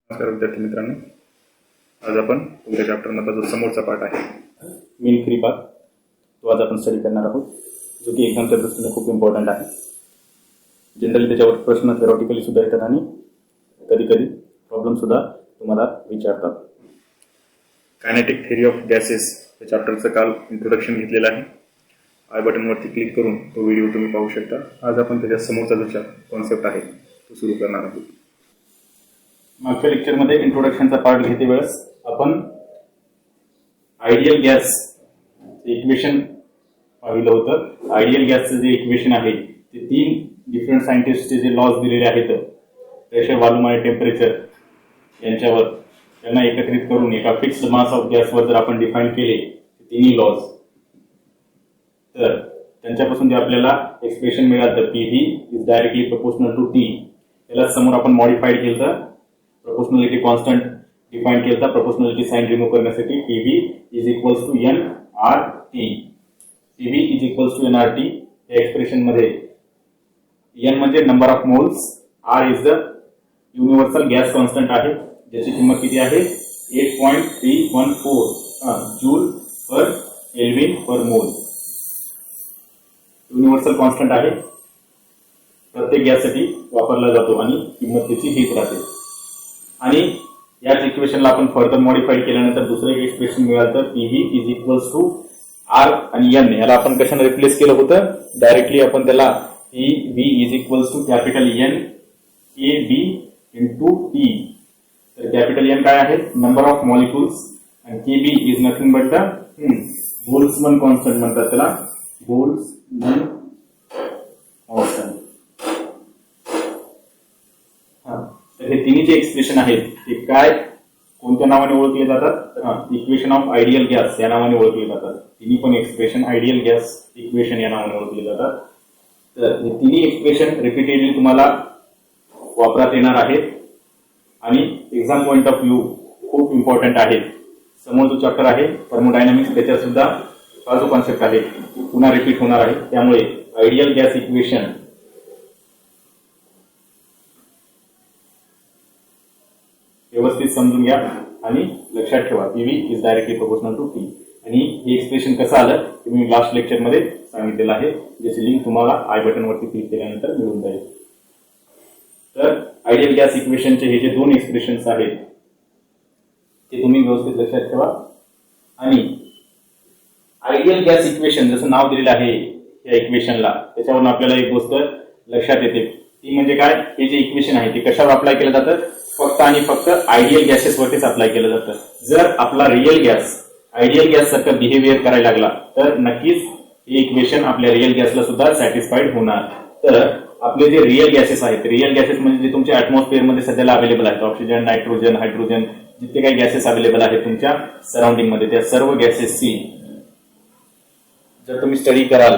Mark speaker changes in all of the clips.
Speaker 1: नमस्कार विद्यार्थी मित्रांनो, आज आपण तुमच्या चॅप्टरमधला जो समोरचा पार्ट आहे मीन फ्री पाथ तो आज आपण स्टडी करणार आहोत, जो की एक्झामच्या दृष्टीने खूप इम्पॉर्टंट आहे. जनरली त्याच्यावर प्रश्न थेरॉटिकली सुद्धा येतात आणि कधी कधी प्रॉब्लेम सुद्धा तुम्हाला विचारतात. कायनेटिक थेरी ऑफ गॅसेस या चॅप्टरचं काल इंट्रोडक्शन घेतलेलं आहे. आय बटनवरती क्लिक करून तो व्हिडिओ तुम्ही पाहू शकता. आज आपण त्याच्या समोरचा जो कॉन्सेप्ट आहे तो सुरू करणार आहोत. मागच्या लेक्चरमध्ये इंट्रोडक्शनचा पार्ट घेते वेळेस आपण आयडियल गॅस इक्वेशन पाहिलं होतं. आयडियल गॅसचं जे इक्वेशन आहे ते 3 डिफरंट सायंटिस्टचे जे लॉज दिलेले आहेत, प्रेशर, व्हॉल्यूम आणि टेम्परेचर यांच्यावर, त्यांना एकत्रित करून एका फिक्स्ड मास ऑफ गॅसवर जर आपण डिफाईन केले तिन्ही लॉज, तर त्यांच्यापासून जे आपल्याला एक्सप्रेशन मिळालं PV is directly proportional to T, याला समोर आपण मॉडिफाईड केलं, प्रोपोर्शनॅलिटी कॉन्स्टंट डिफाइन केला. प्रोपोर्शनॅलिटी साइन रिमूव्ह करण्यासाठी PV is equals to nRT. PV is equals to nRT या एक्सप्रेशन मध्ये n म्हणजे number of moles, R is the universal gas constant आहे, ज्याची किंमत किती आहे 8.314 जूल पर केल्विन पर मोल. युनिव्हर्सल कॉन्स्टंट आहे, प्रत्येक गॅससाठी वापरला जातो आणि किंमत त्याची हीच राहते. आणि याच इक्वेशनला आपण फर्दर मॉडिफाईड केल्यानंतर दुसरं एक एक्सप्रेशन मिळालं, तर PV is equals to R आणि N. याला आपण कशाने रिप्लेस केलं होतं, डायरेक्टली आपण त्याला PV is equals to capital N KB into T. तर कॅपिटल N काय आहे, नंबर ऑफ मॉलिक्युल्स, आणि KB is nothing but the Boltzmann constant म्हणतात त्याला, बोल्ट्झमन कॉन्स्टंट. तर हे तिन्ही जे एक्सप्रेशन आहेत ते काय कोणत्या नावाने ओळखले जातात, इक्वेशन ऑफ आयडियल गॅस या नावाने ओळखले जातात. तिन्ही पण एक्सप्रेशन आयडियल गॅस इक्वेशन या नावाने ओळखले जातात. तर हे तिन्ही एक्सप्रेशन रिपीटेडली तुम्हाला वापरात येणार आहेत आणि एक्झाम पॉइंट ऑफ व्ह्यू खूप इम्पॉर्टंट आहे. समोर जो चॅप्टर आहे थर्मोडायनामिक्स, त्याच्यात सुद्धा हा जो कॉन्सेप्ट आहे पुन्हा रिपीट होणार आहे. त्यामुळे आयडियल गॅस इक्वेशन व्यवस्थित समजून घ्या आणि लक्षात ठेवा. PV is directly proportional to T. आणि हे एक्सप्रेशन कसं आलं ते मी लास्ट लेक्चर मध्ये सांगितलेलं आहे, ज्याची लिंक तुम्हाला आय बटन वरती क्लिक केल्यानंतर मिळून जाईल. तर आयडियल गॅस इक्वेशनचे हे जे 2 एक्सप्रेशन्स आहेत ते तुम्ही व्यवस्थित लक्षात ठेवा. आणि आयडियल गॅस इक्वेशन जसं नाव दिलेलं आहे या इक्वेशनला, त्याच्यावरून आपल्याला एक गोष्ट लक्षात येते, ती म्हणजे काय, हे जे इक्वेशन आहे ते कशावर अप्लाय केलं जातं, फक्त आणि फक्त आयडियल गॅसेस वरतीच अप्लाय केलं जातं. जर आपला रिअल गॅस आयडियल गॅस सारखं बिहेवियर करायला लागला तर नक्कीच हे इक्वेशन आपल्या रिअल गॅसला सुद्धा सॅटिस्फाईड होणार. तर आपले जे रिअल गॅसेस आहेत, रिअल गॅसेस म्हणजे जे तुमच्या ऍटमॉस्फिअरमध्ये सध्याला अवेलेबल आहेत, ऑक्सिजन, नायट्रोजन, हायड्रोजन, जितके काही गॅसेस अवेलेबल आहेत तुमच्या सराउंडिंग मध्ये, त्या सर्व गॅसेसची जर तुम्ही स्टडी कराल,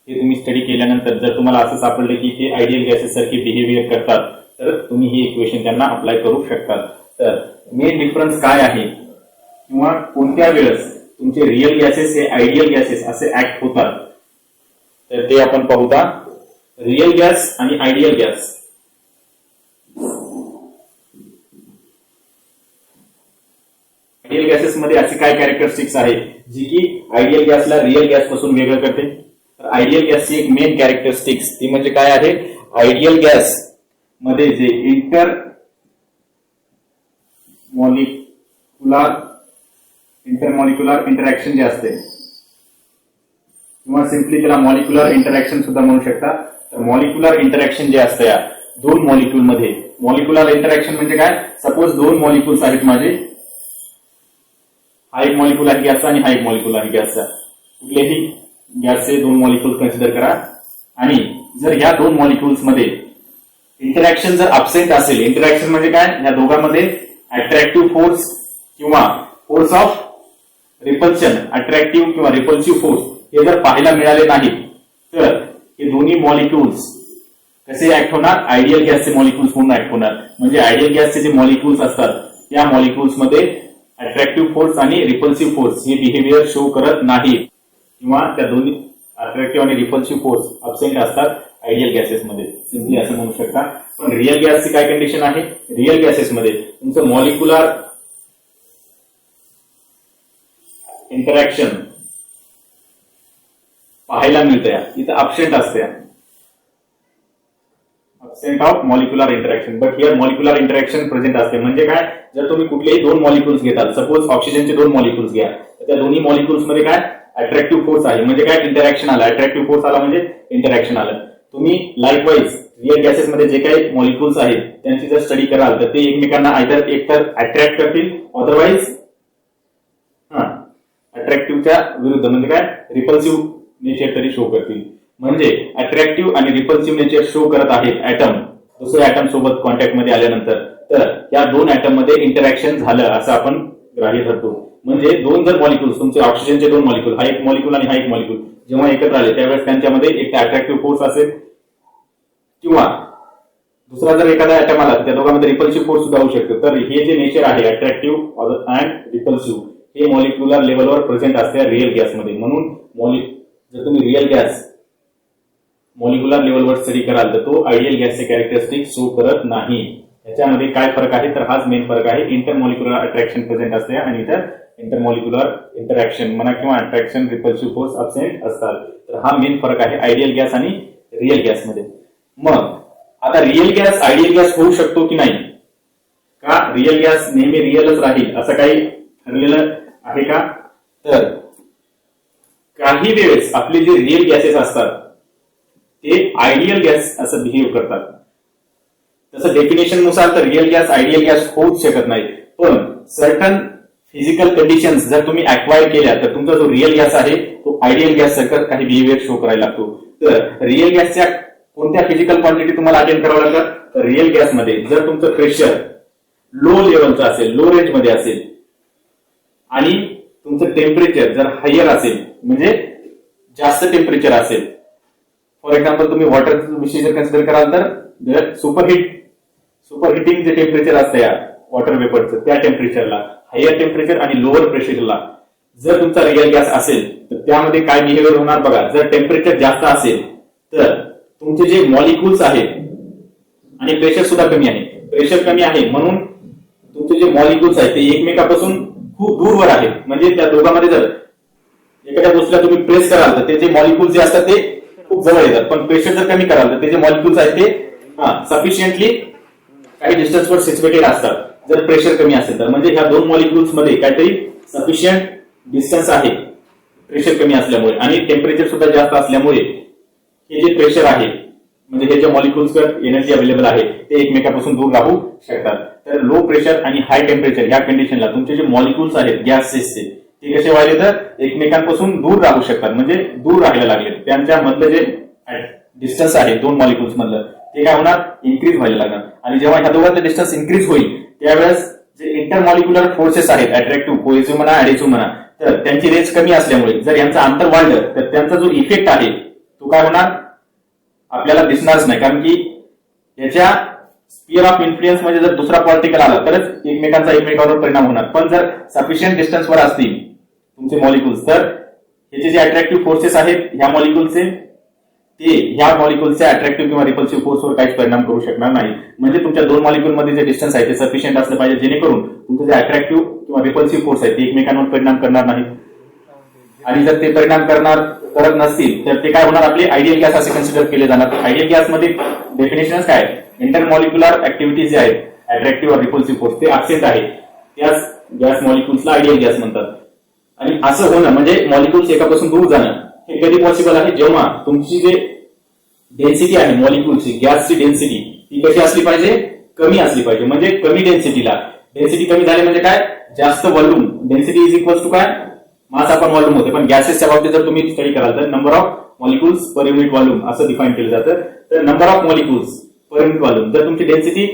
Speaker 1: हे तुम्ही स्टडी केल्यानंतर जर तुम्हाला असं सापडलं की ते आयडियल गॅसेस सारखे बिहेवियर करतात, तर तुम्ही हे इक्वेशन त्यांना अप्लाय करू शकतात. तर मेन डिफरन्स काय आहे किंवा कोणत्या वेळेस तुमचे रिअल गॅसेस हे आयडियल गॅसेस असे ऍक्ट होतात, तर ते आपण पाहूया. रिअल गॅस आणि आयडियल गॅस. आयडियल गॅसेस मध्ये असे काय कॅरेक्टरिस्टिक्स आहेत जी की आयडियल गॅसला रिअल गॅस पासून वेगळं करते. तर आयडियल गॅसची एक मेन कॅरेक्टरिस्टिक्स ती म्हणजे काय आहे, आयडियल गॅस मध्ये जे इंटरमॉलिक्युलर इंटरॅक्शन जे असते, किंवा सिम्पली त्याला मॉलिक्युलर इंटरॅक्शन सुद्धा म्हणू शकता. तर मॉलिक्युलर इंटरॅक्शन जे असतं या 2 मॉलिक्यूल मध्ये, मॉलिक्युलर इंटरॅक्शन म्हणजे काय, सपोज 2 मॉलिक्युल्स आहेत माझे, हा एक मॉलिक्यूल आहे गॅसचा आणि हा एक मॉलिक्यूल आहे गॅसचा. कुठलेही गॅसचे 2 मॉलिक्यूल कन्सिडर करा, आणि जर या 2 मॉलिक्युल्स मध्ये इंटरॅक्शन जर अब्सेंट असेल, इंटरॅक्शन म्हणजे काय, या दोघांमध्ये अट्रॅक्टिव्ह फोर्स किंवा फोर्स ऑफ रिपल्शन, अट्रॅक्टिव्ह किंवा रिपल्सिव्ह फोर्स हे जर पाहायला मिळाले नाही, तर हे दोन्ही मॉलिक्युल्स कसे ऍक्ट होणार, आयडियल गॅसचे मॉलिक्युल्स म्हणून ऍक्ट होणार. म्हणजे आयडियल गॅसचे जे मॉलिक्युल्स असतात त्या मॉलिक्युल्स मध्ये अट्रॅक्टिव्ह फोर्स आणि रिपल्सिव्ह फोर्स हे बिहेवियर शो करत नाही, किंवा त्या दोन्ही अट्रॅक्टिव्ह आणि रिपल्सिव्ह फोर्स अब्सेंट असतात आयडियल गॅसेसमध्ये, सिम्पली असं म्हणू शकता. पण रिअल गॅसची काय कंडिशन आहे, रिअल गॅसेसमध्ये तुमचं मॉलिक्युलर इंटरॅक्शन पाहायला मिळतंय, इथं अब्सेंट असते, absent of molecular interaction, but here molecular interaction present असते. म्हणजे काय, जर तुम्ही कुठलेही दोन मॉलिक्युल्स घेताल, सपोज ऑक्सिजनचे दोन मॉलिक्युल्स घ्या, तर त्या दोन्ही मॉलिक्युल्स मध्ये काय अट्रॅक्टिव्ह फोर्स आहे, म्हणजे काय इंटरॅक्शन आलं, अट्रॅक्टिव्ह फोर्स आला म्हणजे इंटरॅक्शन आलं. तुम्ही लाईकवाईज रिअल गॅसेस मध्ये जे काही मॉलिक्युल्स आहेत त्यांची जर स्टडी कराल तर ते एकमेकांना आयदर एकतर अट्रॅक्ट करतील, अदरवाईज अट्रॅक्टिव्हच्या विरुद्ध म्हणजे काय रिपल्सिव्ह नेचर तरी शो करतील. म्हणजे अट्रॅक्टिव्ह आणि रिपल्सिव्ह नेचर शो करत आहेत ऍटम दुसऱ्या ऍटम सोबत कॉन्टॅक्ट मध्ये आल्यानंतर, तर या दोन ऍटम मध्ये इंटरॅक्शन झालं असं आपण ग्राह्य धरतो. म्हणजे दोन जर मॉलिक्युल्स, तुमचे ऑक्सिजनचे दोन मॉलिक्युल, हा एक मॉलिक्युल आणि हा एक मॉलिक्युल जेव्हा एकत्र आले त्यावेळेस त्यांच्यामध्ये एक अट्रॅक्टिव्ह फोर्स असेल किंवा दुसरा जर एखादा ऍटम आला त्या दोघांमध्ये रिपल्सिव्ह फोर्स सुद्धा होऊ शकतो. तर हे जे नेचर आहे अट्रॅक्टिव्ह अँड रिपल्सिव्ह हे मॉलिक्युलर लेवलवर प्रेझेंट असते रिअल गॅसमध्ये. म्हणून जर तुम्ही रिअल गॅस मॉलिक्युलर लेवलवर स्टडी कराल तर तो आयडियल गॅसचे कॅरेक्टरिस्टिक शो करत नाही. याच्यामध्ये काय फरक आहे तर हाच मेन फरक आहे. इंटरमॉलिक्युलर अट्रॅक्शन प्रेझेंट असते आणि इतर इंटरमॉलिक्युलर इंटरॅक्शन म्हणा किंवा अट्रॅक्शन रिपल्सिव्ह फोर्स अब्सेंट असतात. तर हा मेन फरक आहे आयडियल गॅस आणि रिअल गॅसमध्ये. मग आता रिअल गॅस आयडियल गॅस होऊ शकतो की नाही, का रिअल गॅस नेहमी रिअलच राहील असं काही ठरलेलं आहे का, तर काही वेळेस आपले जे रिअल गॅसेस असतात ते आयडियल गॅस असं बिहेव करतात. तसं डेफिनेशन नुसार तर रिअल गॅस आयडियल गॅस होऊच शकत नाही, पण सर्टन फिजिकल कंडिशन्स जर तुम्ही अक्वायर केल्या तर तुमचा जो रिअल गॅस आहे तो आयडियल गॅस सारखं काही बिहेवियर शो करायला लागतो. तर रिअल गॅसच्या कोणत्या फिजिकल क्वांटिटी तुम्हाला अटेंड करावं लागतं, तर रिअल गॅसमध्ये जर तुमचं प्रेशर लो लेवलचं असेल, लो रेंज मध्ये असेल आणि तुमचं टेम्परेचर जर हायर असेल म्हणजे जास्त टेम्परेचर असेल, फॉर एक्झाम्पल तुम्ही वॉटर विषयी जर कन्सिडर कराल तर सुपरहिटिंग जे टेम्परेचर असतं या वॉटर वेपरचं त्या टेम्परेचरला, हायर टेम्परेचर आणि लोअर प्रेशरला जर तुमचा रिअल गॅस असेल तर त्यामध्ये काय बिहेवियर होणार बघा. जर टेम्परेचर जास्त असेल तर तुमचे जे मॉलिक्युल्स आहेत आणि प्रेशर सुद्धा कमी आहे, प्रेशर कमी आहे म्हणून तुमचे जे मॉलिक्युल्स आहेत ते एकमेकापासून खूप दूरवर आहेत. म्हणजे त्या दोघांमध्ये जर एखाद्या गोष्टीला तुम्ही प्रेस कराल तर ते जे मॉलिक्युल्स जे असतात ते खूप जवळ येतात, पण प्रेशर जर कमी कराल तर ते जे मॉलिक्युल्स आहेत ते सफिशियंटली काही डिस्टन्सवर सिच्युएटेड असतात जर प्रेशर कमी असेल तर. म्हणजे ह्या दोन मॉलिक्युल्स मध्ये काहीतरी सफिशियंट डिस्टन्स आहे प्रेशर कमी असल्यामुळे आणि टेम्परेचर सुद्धा जास्त असल्यामुळे हे जे प्रेशर आहे म्हणजे हे जे मॉलिक्युल्सवर एनर्जी अवेलेबल आहे ते एकमेकापासून दूर राहू शकतात. तर लो प्रेशर आणि हाय टेम्परेचर या कंडिशनला तुमचे जे मॉलिक्युल्स आहेत गॅसेसचे ते कसे व्हायले तर एकमेकांपासून दूर राहू शकतात, म्हणजे दूर राहायला लागले. त्यांच्या मधलं जे डिस्टन्स आहे दोन मॉलिक्युल्स मधलं ते काय होणार, इन्क्रीज व्हायला लागणार. आणि जेव्हा ह्या दोघांचं डिस्टन्स इन्क्रीज होईल त्यावेळेस जे इंटरमॉलिक्युलर फोर्सेस आहेत अट्रॅक्टिव्ह, कोहेसिव्ह म्हणा, ऍडिसिव्ह म्हणा, तर त्यांची रेंज कमी असल्यामुळे जर यांचं अंतर वाढलं तर त्यांचा जो इफेक्ट आहे तो काय होणार आपल्याला दिसणारच नाही. कारण की याच्या स्पिअर ऑफ इन्फ्लुएन्स म्हणजे जर दुसरा पार्टिकल आला तरच एकमेकांचा एकमेकांवर परिणाम होणार. पण जर सफिशियंट डिस्टन्सवर असतील तुमचे मॉलिक्युल्स तर याचे जे अट्रॅक्टिव्ह फोर्सेस आहेत ह्या मॉलिक्युल्सचे ते ह्या मॉलिक्युल्सच्या अट्रॅक्टिव्ह किंवा रिपल्सिव्ह फोर्सवर काहीच परिणाम करू शकणार नाही. म्हणजे तुमच्या दोन मॉलिक्युल मध्ये जे डिस्टन्स आहे ते सफिशियंट असलं पाहिजे जेणेकरून तुमचे जे अट्रॅक्टिव्ह किंवा रिपल्सिव्ह फोर्स आहे ते एकमेकांवर परिणाम करणार नाही. आणि जर ते परिणाम करत नसतील तर ते काय होणार आपले आयडियल गॅस असे कन्सिडर केले जाणार. आयडियल गॅसमध्ये डेफिनेशन काय, इंटरमॉलिक्युलर ऍक्टिव्हिटीज जे आहेत अट्रॅक्टिव्ह रिपल्सिव्ह फोर्स ते अब्सेंट आहे, त्याच गॅस मॉलिक्युल्सला आयडियल गॅस म्हणतात. आणि असं होणं म्हणजे मॉलिक्युल्स एकापासून दूर जाणं हे कधी पॉसिबल आहे, जेव्हा तुमची जे डेन्सिटी आहे मॉलिक्युल्सची गॅसची डेन्सिटी ती कशी असली पाहिजे, कमी असली पाहिजे. म्हणजे कमी डेन्सिटीला, डेन्सिटी कमी झाली म्हणजे काय, जास्त volume. Density is equal to काय, मास आपण व्हॉल्यूम होते. पण गॅसेसच्या बाबतीत जर तुम्ही स्टडी कराल तर number of molecules per unit volume असं डिफाईन केलं जातं. तर number of molecules per unit volume जर तुमची डेन्सिटी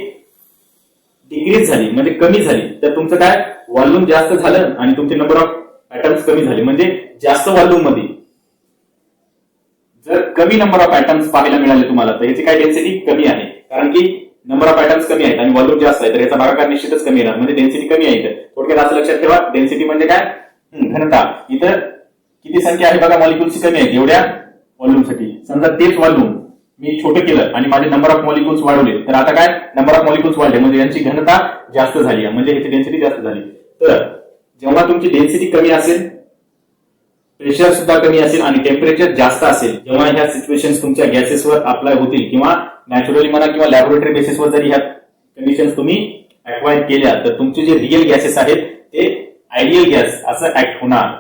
Speaker 1: डिक्रीज झाली म्हणजे कमी झाली तर तुमचं काय व्हॉल्यूम जास्त झालं आणि तुमचे नंबर ऑफ ऍटम्स कमी झाले. म्हणजे जास्त व्हॉल्यूम मध्ये जर कमी नंबर ऑफ ऍटम्स पाहायला मिळाले तुम्हाला तर याची काय डेन्सिटी कमी आहे, कारण की नंबर ऑफ ऍटम्स कमी आहेत आणि व्हॉल्यूम जास्त आहे तर याचा भागाकार निश्चितच कमी येणार. म्हणजे डेन्सिटी कमी आहे. थोडक्यात असं लक्षात ठेवा, डेन्सिटी म्हणजे काय, घनता. इथं किती संख्या आहे बघा मॉलिक्युल्सची कमी आहे एवढ्या व्हॉल्यूमसाठी. समजा तेच व्हॉल्यूम मी छोटं केलं आणि माझे नंबर ऑफ मॉलिक्युल्स वाढवले, तर आता काय नंबर ऑफ मॉलिक्युल्स वाढले म्हणजे यांची घनता जास्त झाली आहे, म्हणजे याची डेन्सिटी जास्त झाली. तर जेव्हा तुमची डेन्सिटी कमी असेल, प्रेशर सुद्धा कमी असेल आणि टेम्परेचर जास्त असेल, जेव्हा ह्या सिच्युएशन्स तुमच्या गॅसेसवर अप्लाय होतील किंवा नॅचरली म्हणा किंवा लॅबोरेटरी बेसिसवर जरी ह्या कंडिशन्स तुम्ही अक्वायर केल्या, तर तुमचे जे रिअल गॅसेस आहेत ते आयडियल गॅस असं ऍक्ट होणार.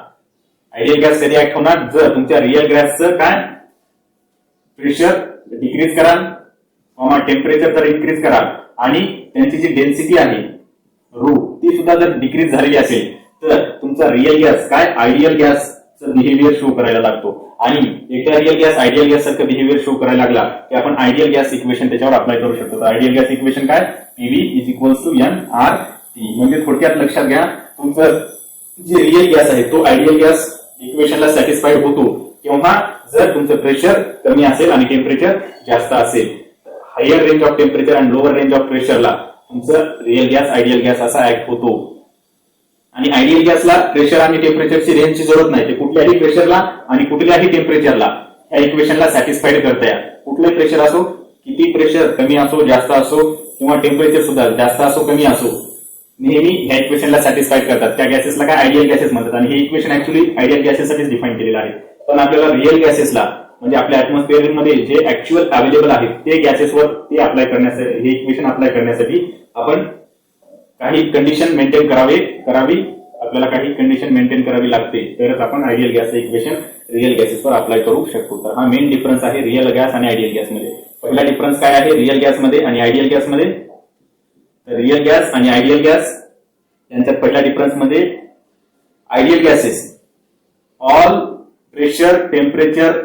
Speaker 1: आयडियल गॅस कधी ऍक्ट होणार, जर तुमच्या रिअल गॅसचं काय प्रेशर डिक्रीज कराल किंवा टेम्परेचर तर इन्क्रीज कराल आणि त्यांची जी डेन्सिटी आहे रू ती सुद्धा जर डिक्रीज झालेली असेल, तर तुमचा रिअल गॅस काय आयडियल गॅस बिहेवियर शो करायला लागतो. आणि एकदा रिअल गॅस आयडियल गॅस सारखं बिहेवियर शो करायला लागला की आपण आयडियल गॅस इक्वेशन त्याच्यावर अप्लाय करू शकतो. आयडियल गॅस इक्वेशन काय, P V is equals to NRT. म्हणजे थोडक्यात लक्षात घ्या, तुमचं जे रिअल गॅस आहे तो आयडियल गॅस इक्वेशनला सॅटिस्फाईड होतो किंवा जर तुमचं प्रेशर कमी असेल आणि टेम्परेचर जास्त असेल. हायर रेंज ऑफ टेम्परेचर आणि लोअर रेंज ऑफ प्रेशरला तुमचं रिअल गॅस आयडियल गॅस असा ऍक्ट होतो. आणि आयडियल गॅसला प्रेशर आणि टेम्परेचरची रेंजची जरूरत नाही, ते कुठल्याही प्रेशरला आणि कुठल्याही टेम्परेचरला या इक्वेशनला सॅटिस्फाईड करता. कुठलंही प्रेशर असो, किती प्रेशर कमी असो जास्त असो किंवा टेम्परेचर सुद्धा जास्त असो कमी असो, नेहमी ह्या इक्वेशनला सॅटिस्फाईड करतात. त्या गॅसेसला काय आयडियल गॅसेस म्हणतात आणि हे इक्वेशन ऍक्च्युअली आयडियल गॅसेससाठीच डिफाईन केलेलं आहे. पण आपल्याला रिअल गॅसेसला म्हणजे आपल्या ऍटमॉस्फिअर मध्ये जे ऍक्च्युअल अवेलेबल आहेत ते गॅसेसवर ते अप्लाय करण्यासाठी, हे इक्वेशन अप्लाय करण्यासाठी आपण काही कंडिशन मेंटेन करावी आपल्याला काही कंडिशन मेंटेन करावी लागते, तरच आपण आयडियल गॅस इक्वेशन रिअल गॅसेसवर अप्लाय करू शकतो. तर हा मेन डिफरन्स आहे रिअल गॅस आणि आयडियल गॅसमध्ये. पहिला डिफरन्स काय आहे रिअल गॅसमध्ये आणि आयडियल गॅसमध्ये? रिअल गॅस आणि आयडियल गॅस यांच्यात पहिल्या डिफरन्स मध्ये ideal gases all pressure temperature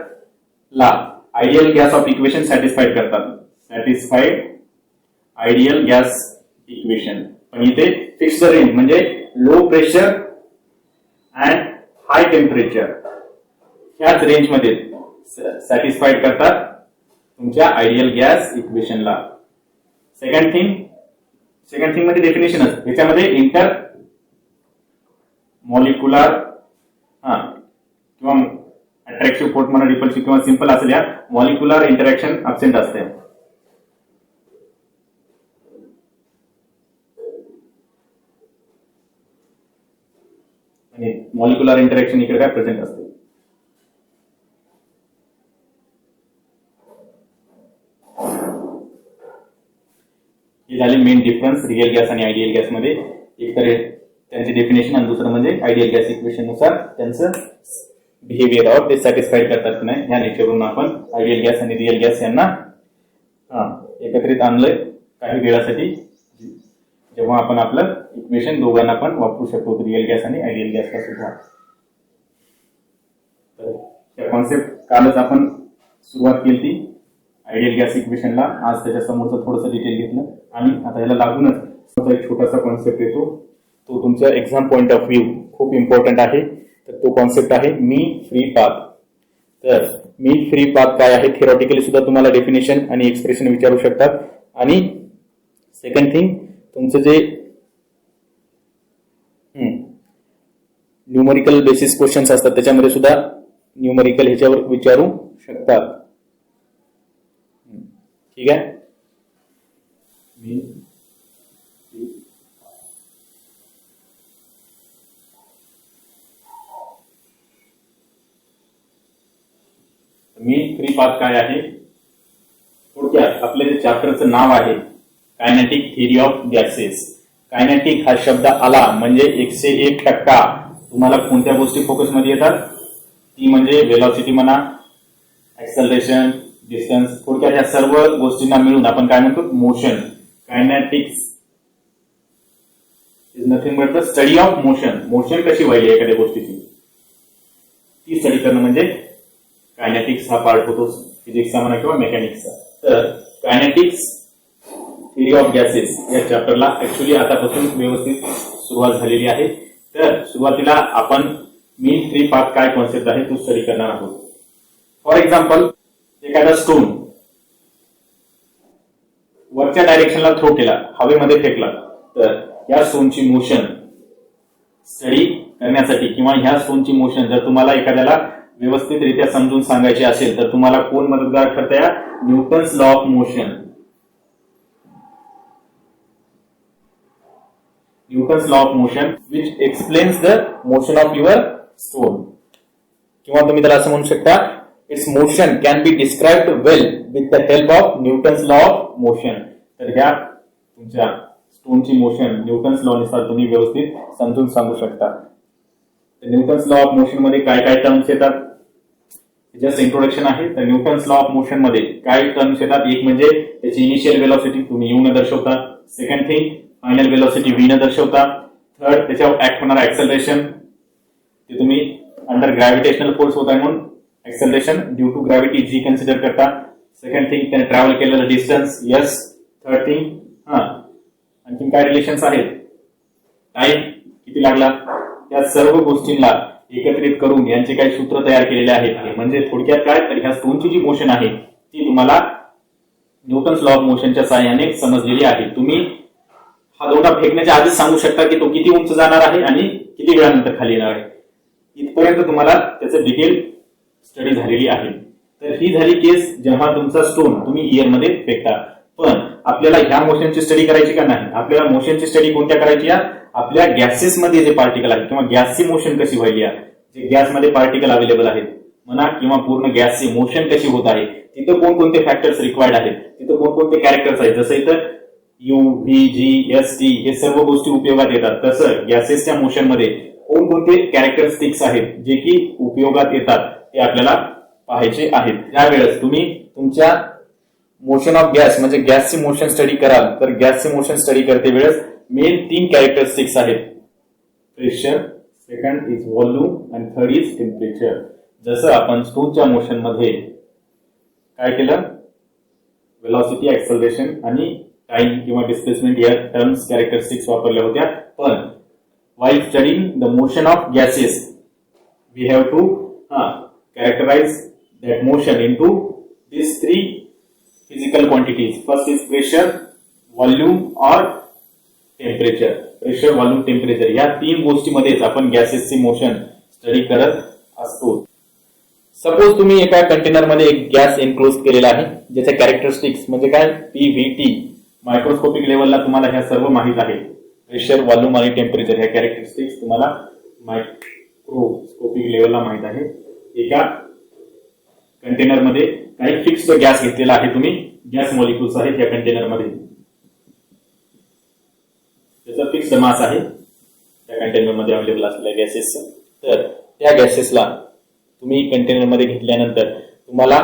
Speaker 1: ला ideal gas of equation satisfied करतात. Satisfied ideal gas equation. पण इथे फिक्स रेंज म्हणजे low pressure and high temperature ह्याच रेंजमध्ये सॅटिस्फाईड करतात तुमच्या आयडियल गॅस इक्वेशनला. सेकंड थिंग मध्ये डेफिनेशनच ह्याच्यामध्ये इंटर मॉलिक्युलर किंवा अट्रॅक्टिव्ह फोर्स म्हणा रिपल्सिव्ह किंवा सिंपल असेल, या मॉलिक्युलर इंटरॅक्शन अब्सेंट असते. आणि मॉलिक्युलर इंटरॅक्शन इकडे काय प्रेझेंट असते. हे झाले मेन डिफरन्स रिअल गॅस आणि आयडियल गॅस मध्ये. एक तर त्यांचे डेफिनेशन आणि दुसरं म्हणजे आयडियल गॅस इक्वेशन नुसार त्यांचं बिहेवियर ते सॅटिस्फाईड करतात की नाही, ह्या नेचरवरून आपण आयडियल गॅस आणि रिअल गॅस यांना एकत्रित आणलंय काही वेळासाठी, जेव्हा आपण आपलं इक्वेशन दोघांना पण वापरू शकतो, रिअल गॅस आणि आयडियल गॅसला सुद्धा. तर त्या कॉन्सेप्ट कालच आपण सुरुवात केली ती आयडियल गॅस इक्वेशनला. आज त्याच्या समोरचं थोडंसं डिटेल घेतलं आणि आता याला लागूनच एक छोटासा कॉन्सेप्ट येतो, तो तुमच्या एक्झाम पॉइंट ऑफ व्ह्यू खूप इम्पॉर्टंट आहे. तर तो कॉन्सेप्ट आहे मी फ्री पाथ. तर मी फ्री पाथ काय आहे, थिअरॉटिकली सुद्धा तुम्हाला डेफिनेशन आणि एक्सप्रेशन विचारू शकतात. आणि सेकंड थिंग तुमचं जे न्यूमरिकल बेसिस क्वेश्चन्स असतात त्याच्यामध्ये सुद्धा न्यूमरिकल ह्याच्यावर विचारू शकतात. ठीक आहे. मी फ्री पाथ काय आहे, थोडक्यात आपल्या जे चॅप्टरचं नाव आहे kinetic theory of gases. Kinetic हा शब्द आला म्हणजे 101% तुम्हाला कोणत्या गोष्टी फोकसमध्ये येतात, ती म्हणजे वेलॉसिटी म्हणा, ऍक्सलरेशन, डिस्टन्स, थोडक्यात या सर्व गोष्टींना मिळून आपण काय म्हणतो motion. Kinetics is nothing but the study of motion. Motion कशी व्हायली एखाद्या गोष्टीची ती स्टडी करणं म्हणजे कायनेटिक्स हा पार्ट होतो फिजिक्सचा म्हणा किंवा मेकॅनिक्सचा. तर कायनेटिक्स थिअरी ऑफ गॅसेस या चॅप्टरला ऍक्च्युअली आतापासून व्यवस्थित सुरुवात झालेली आहे. तर सुरुवातीला आपण मीन फ्री पाथ काय कॉन्सेप्ट आहे तो स्टडी करणार आहोत. फॉर एक्झाम्पल एखादा स्टोन वरच्या डायरेक्शनला थ्रो केला, हवेमध्ये फेकला, तर या स्टोनची मोशन स्टडी करण्यासाठी किंवा ह्या स्टोनची मोशन जर तुम्हाला एखाद्याला व्यवस्थितरित्या समजून सांगायची असेल तर तुम्हाला कोण मदतगार ठरतं या Newton's law of motion. Newton's law of motion which explains the motion of your stone. किंवा तुम्ही त्याला असं म्हणू शकता it's motion can be described well with the help of Newton's law of motion. तर ह्या तुमच्या स्टोनची मोशन न्यूटन्स लॉ नुसार तुम्ही व्यवस्थित समजून सांगू शकता. न्यूटन्स लॉ ऑफ मोशन मध्ये काय काय टर्म्स येतात जस्ट इंट्रोडक्शन आहे. तर न्यूटन्स लॉ ऑफ मोशन मध्ये काय टर्म्स येतात, एक म्हणजे त्याची इनिशियल वेलॉसिटी तुम्ही यू न दर्शवता, second thing final velocity V न दर्शवता, थर्ड त्याच्यावर ऍक्ट होणारा ऍक्सेलरेशन ते तुम्ही अंडर ग्रॅव्हिटेशनल फोर्स होत आहे म्हणून acceleration due to gravity g consider करता, सेकंड थिंग त्याने ट्रॅव्हल केलेलं डिस्टन्स यस, थर्ड थिंग आणखी काय रिलेशन्स आहेत, टाइम किती लागला, या सर्व गोष्टींना एकत्रित करून यांचे काही सूत्र तयार केलेले आहेत. म्हणजे थोडक्यात काय तर ह्या स्टोनची जी मोशन आहे ती तुम्हाला न्यूटन्स लॉ ऑफ मोशनच्या सहाय्याने समजलेली आहे. तुम्ही हा दोडा फेकण्याच्या आधीच सांगू शकता की तो किती उंच जाणार आहे आणि किती वेळानंतर खाली येणार आहे. इथपर्यंत तुम्हाला त्याचं डिटेल स्टडी झालेली आहे. तर ही झाली केस जेव्हा तुमचा स्टोन तुम्ही इयर मध्ये फेकता. पण आपल्याला ह्या मोशनची स्टडी करायची का नाही, आपल्याला मोशनची स्टडी कोणत्या करायची या आपल्या गॅसेस मध्ये जे पार्टिकल आहेत किंवा गॅसची मोशन कशी व्हायची या जे गॅसमध्ये पार्टिकल अवेलेबल आहेत म्हणा किंवा पूर्ण गॅसची मोशन कशी होत आहे तिथं कोणकोणते फॅक्टर्स रिक्वायर्ड आहेत, तिथं कोणकोणते कॅरेक्टर्स आहेत, जसं इथं U V G S T हे सर्व गोष्टी उपयोगात येतात तसं गॅसेसच्या मोशन मध्ये कोणकोणते कॅरेक्टरिस्टिक्स आहेत जे की उपयोगात येतात ते आपल्याला पाहायचे आहेत. त्यावेळेस तुम्ही तुमच्या मोशन ऑफ गॅस म्हणजे गॅसची मोशन स्टडी कराल तर गॅसची मोशन स्टडी करते वेळेस मेन 3 कॅरेक्टरिस्टिक्स आहेत, प्रेशर, सेकंड इज व्हॉल्यूम आणि थर्ड इज टेम्परेचर. जसं आपण स्टोनच्या मोशन मध्ये काय केलं वेलॉसिटी, ऍक्सेलरेशन आणि टाइम किंवा डिस्प्लेसमेंट या टर्म्स कॅरेक्टरिस्टिक्स वापरल्या होत्या. पण while studying the motion of gases we have to characterize that motion into these 3 physical quantities. First is pressure, volume or temperature. Pressure, volume, temperature या 3 गोष्टीमध्येच आपण गॅसेसची motion study करत असतो. Suppose तुम्ही एका कंटेनर मध्ये एक गॅस एन्क्लोज केलेला आहे ज्याच्या कॅरेक्टरिस्टिक्स म्हणजे काय पीव्हीटी मायक्रोस्कोपिक लेवलला तुम्हाला ह्या सर्व माहित आहे. प्रेशर, व्हॉल्यूम आणि टेम्परेचर ह्या कॅरेक्टरिस्टिक्स तुम्हाला मायक्रोस्कोपिक लेवलला माहित आहे. एका कंटेनर मध्ये काही फिक्स्ड गॅस घेतलेला आहे तुम्ही, गॅस मॉलिक्युल्स आहेत या कंटेनर मध्ये, त्याचा फिक्स्ड मास आहे त्या कंटेनर मध्ये अवेलेबल असलेल्या गॅसेसचं. तर त्या गॅसेसला तुम्ही कंटेनर मध्ये घेतल्यानंतर तुम्हाला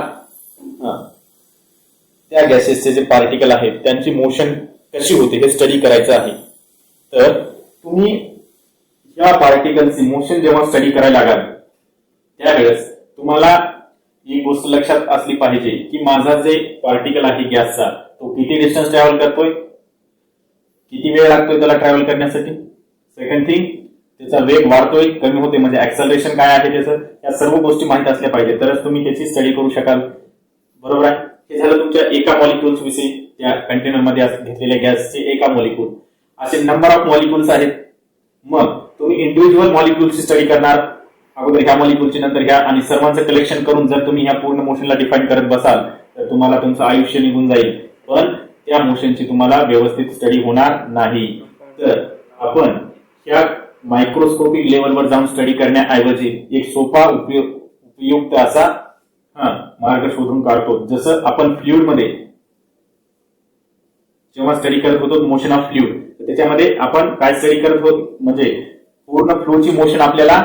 Speaker 1: त्या गॅसेसचे जे पार्टिकल आहेत त्यांची मोशन कशी होते हे स्टडी करायचं आहे. तर तुम्ही या पार्टिकलची मोशन जेव्हा स्टडी करायला लागाल त्यावेळेस तुम्हाला एक गोष्ट लक्षात असली पाहिजे की माझा जे पार्टिकल आहे गॅसचा तो किती डिस्टन्स ट्रॅव्हल करतोय, किती वेळ लागतोय त्याला ट्रॅव्हल करण्यासाठी, सेकंड थिंग त्याचा वेग वाढतोय कमी होते म्हणजे ऍक्सेलरेशन काय आहे त्याचं, या सर्व गोष्टी माहित असल्या पाहिजे तरच तुम्ही त्याची स्टडी करू शकाल. बरोबर आहे. हे झालं तुमच्या एका मॉलिक्युल्स विषयी, त्या कंटेनर मध्ये घेतलेल्या गॅसचे एका मॉलिक्युल. असे नंबर ऑफ मॉलिक्युल्स आहेत. मग तुम्ही इंडिव्हिज्युअल मॉलिक्युल्सची स्टडी करणार, अगोदर ह्या मॉलिक्युलची नंतर ह्या आणि सर्वांचं कलेक्शन करून जर तुम्ही ह्या पूर्ण मोशनला डिफाईन करत बसाल तर तुम्हाला तुमचं आयुष्य निघून जाईल. पण त्या मोशनची तुम्हाला व्यवस्थित स्टडी होणार नाही. तर आपण ह्या मायक्रोस्कोपिक लेवलवर जाऊन स्टडी करण्याऐवजी एक सोपा उपयुक्त असा मार्ग शोधून काढतो. जसं आपण फ्लुइड मध्ये जेव्हा स्टडी करत होतो मोशन ऑफ फ्लुइड त्याच्यामध्ये आपण काय स्टडी करत होतो म्हणजे पूर्ण फ्लोची मोशन आपल्याला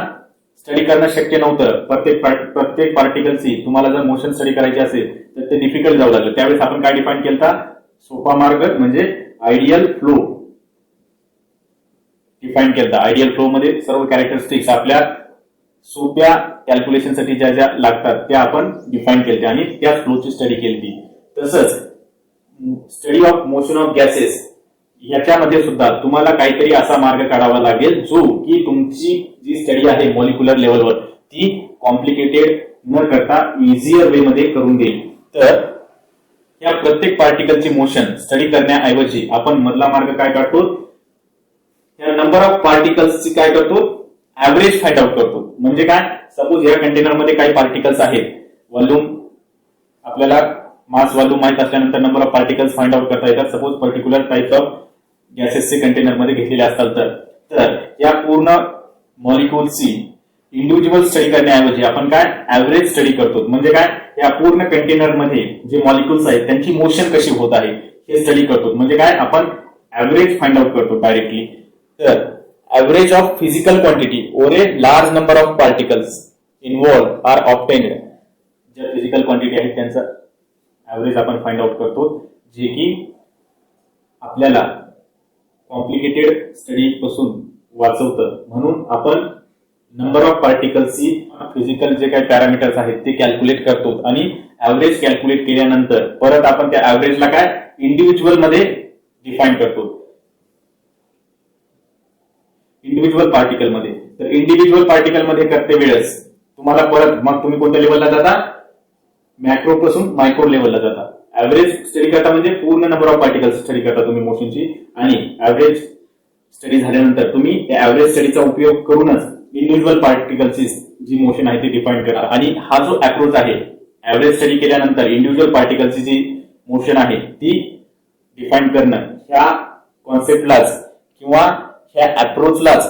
Speaker 1: स्टडी करणं शक्य नव्हतं. प्रत्येक पार्टिकलची तुम्हाला जर मोशन स्टडी करायची असेल तर ते डिफिकल्ट जाऊ लागलं. त्यावेळेस आपण काय डिफाईन केलता सोपा मार्ग म्हणजे आयडियल फ्लो डिफाईन केलता. आयडियल फ्लो मध्ये सर्व कॅरेक्टरिस्टिक्स आपल्या सोप्या कॅल्क्युलेशनसाठी ज्या ज्या लागतात त्या आपण डिफाईन केल्या आणि त्या फ्लोची स्टडी केली. तसंच study of motion of gases याच्यामध्ये सुद्धा तुम्हाला काहीतरी असा मार्ग काढावा लागेल जो की तुमची जी स्टडी आहे मॉलिक्युलर लेवलवर ती कॉम्प्लिकेटेड न करता इझियर वे मध्ये करून देईल. तर या प्रत्येक पार्टिकलची मोशन स्टडी करण्याऐवजी आपण मधला मार्ग काय काढतो, या नंबर ऑफ पार्टिकल्सची काय करतो ऍव्हरेज फाइंड आउट करतो. म्हणजे काय, सपोज या कंटेनरमध्ये काही पार्टिकल्स आहेत, व्हॉल्यूम आपल्याला मास व्हॉल्यूम माहित असल्यानंतर number of particles find out करता येतात. सपोज पर्टिक्युलर टाइप्स ऑफ गॅसेसचे कंटेनरमध्ये घेतलेले असतात तर या पूर्ण मॉलिक्युल्सची इंडिव्हिज्युअल स्टडी करण्याऐवजी आपण काय ऍव्हरेज स्टडी करतो. म्हणजे काय, या पूर्ण कंटेनरमध्ये जे मॉलिक्युल्स आहेत त्यांची मोशन कशी होत आहे हे स्टडी करतो. म्हणजे काय, आपण ऍव्हरेज फाइंड आउट करतो डायरेक्टली. तर average of physical quantity or a large number of particles involve are obtained. ज्या फिजिकल क्वांटिटी आहेत त्यांचा ऍव्हरेज आपण फाइंड आउट करतो, जे की आपल्याला कॉम्प्लिकेटेड स्टडी पासून वाचवतं. म्हणून आपण नंबर ऑफ पार्टिकल्सची फिजिकल जे काही पॅरामीटर्स आहेत ते कॅल्क्युलेट करतो आणि ऍव्हरेज कॅल्क्युलेट केल्यानंतर परत आपण त्या ऍव्हरेजला काय इंडिव्हिज्युअल मध्ये डिफाईन करतो, इंडिव्हिज्युअल पार्टिकल मध्ये. तर इंडिव्हिज्युअल पार्टिकल मध्ये करते वेळेस तुम्हाला परत मग तुम्ही कोणत्या लेवलला जाता, मॅक्रो पासून मायक्रो लेवलला जाता. ऍव्हरेज स्टडी करता म्हणजे पूर्ण नंबर ऑफ पार्टिकल्स स्टडी करता तुम्ही मोशनची, आणि ऍव्हरेज स्टडी झाल्यानंतर तुम्ही त्या ऍव्हरेज स्टडीचा उपयोग करूनच इंडिव्हिज्युअल पार्टिकल्सची जी मोशन आहे ती डिफाईन करता. आणि हा जो अप्रोच आहे ऍव्हरेज स्टडी केल्यानंतर इंडिव्हिज्युअल पार्टिकल्सची जी मोशन आहे ती डिफाईन करणं, ह्या कॉन्सेप्टलाच किंवा ह्या अप्रोचलाच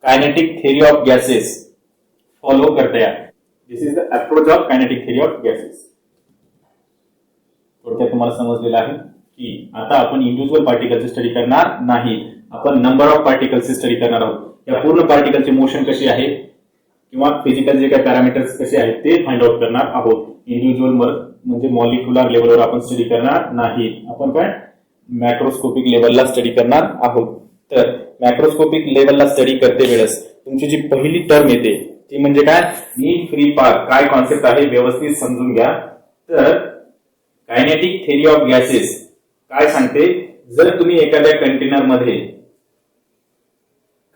Speaker 1: kinetic theory of gases follow करता या. This is the approach of kinetic theory of gases. थोडक्यात तुम्हाला समजलेलं आहे की आता आपण इंडिव्हिज्युअल पार्टिकलची स्टडी करणार नाही, आपण नंबर ऑफ पार्टिकल्सची स्टडी करणार आहोत. या पूर्ण पार्टिकलचे मोशन कशी आहे किंवा फिजिकल जे काही पॅरामीटर्स कसे आहेत ते फाइंड आउट करणार आहोत. इंडिव्हिज्युअल म्हणजे मॉलिक्युलर लेवलवर आपण स्टडी करणार नाही, आपण काय मॅक्रोस्कोपिक लेवलला स्टडी करणार आहोत. तर मॅक्रोस्कोपिक लेवलला स्टडी करते वेळेस तुमची जी पहिली टर्म येते ती म्हणजे काय, मीन फ्री पाथ. काय कॉन्सेप्ट आहे व्यवस्थित समजून घ्या. तर कायनेटिक थिअरी ऑफ गॅसेस काय सांगते, जर तुम्ही एखाद्या कंटेनर मध्ये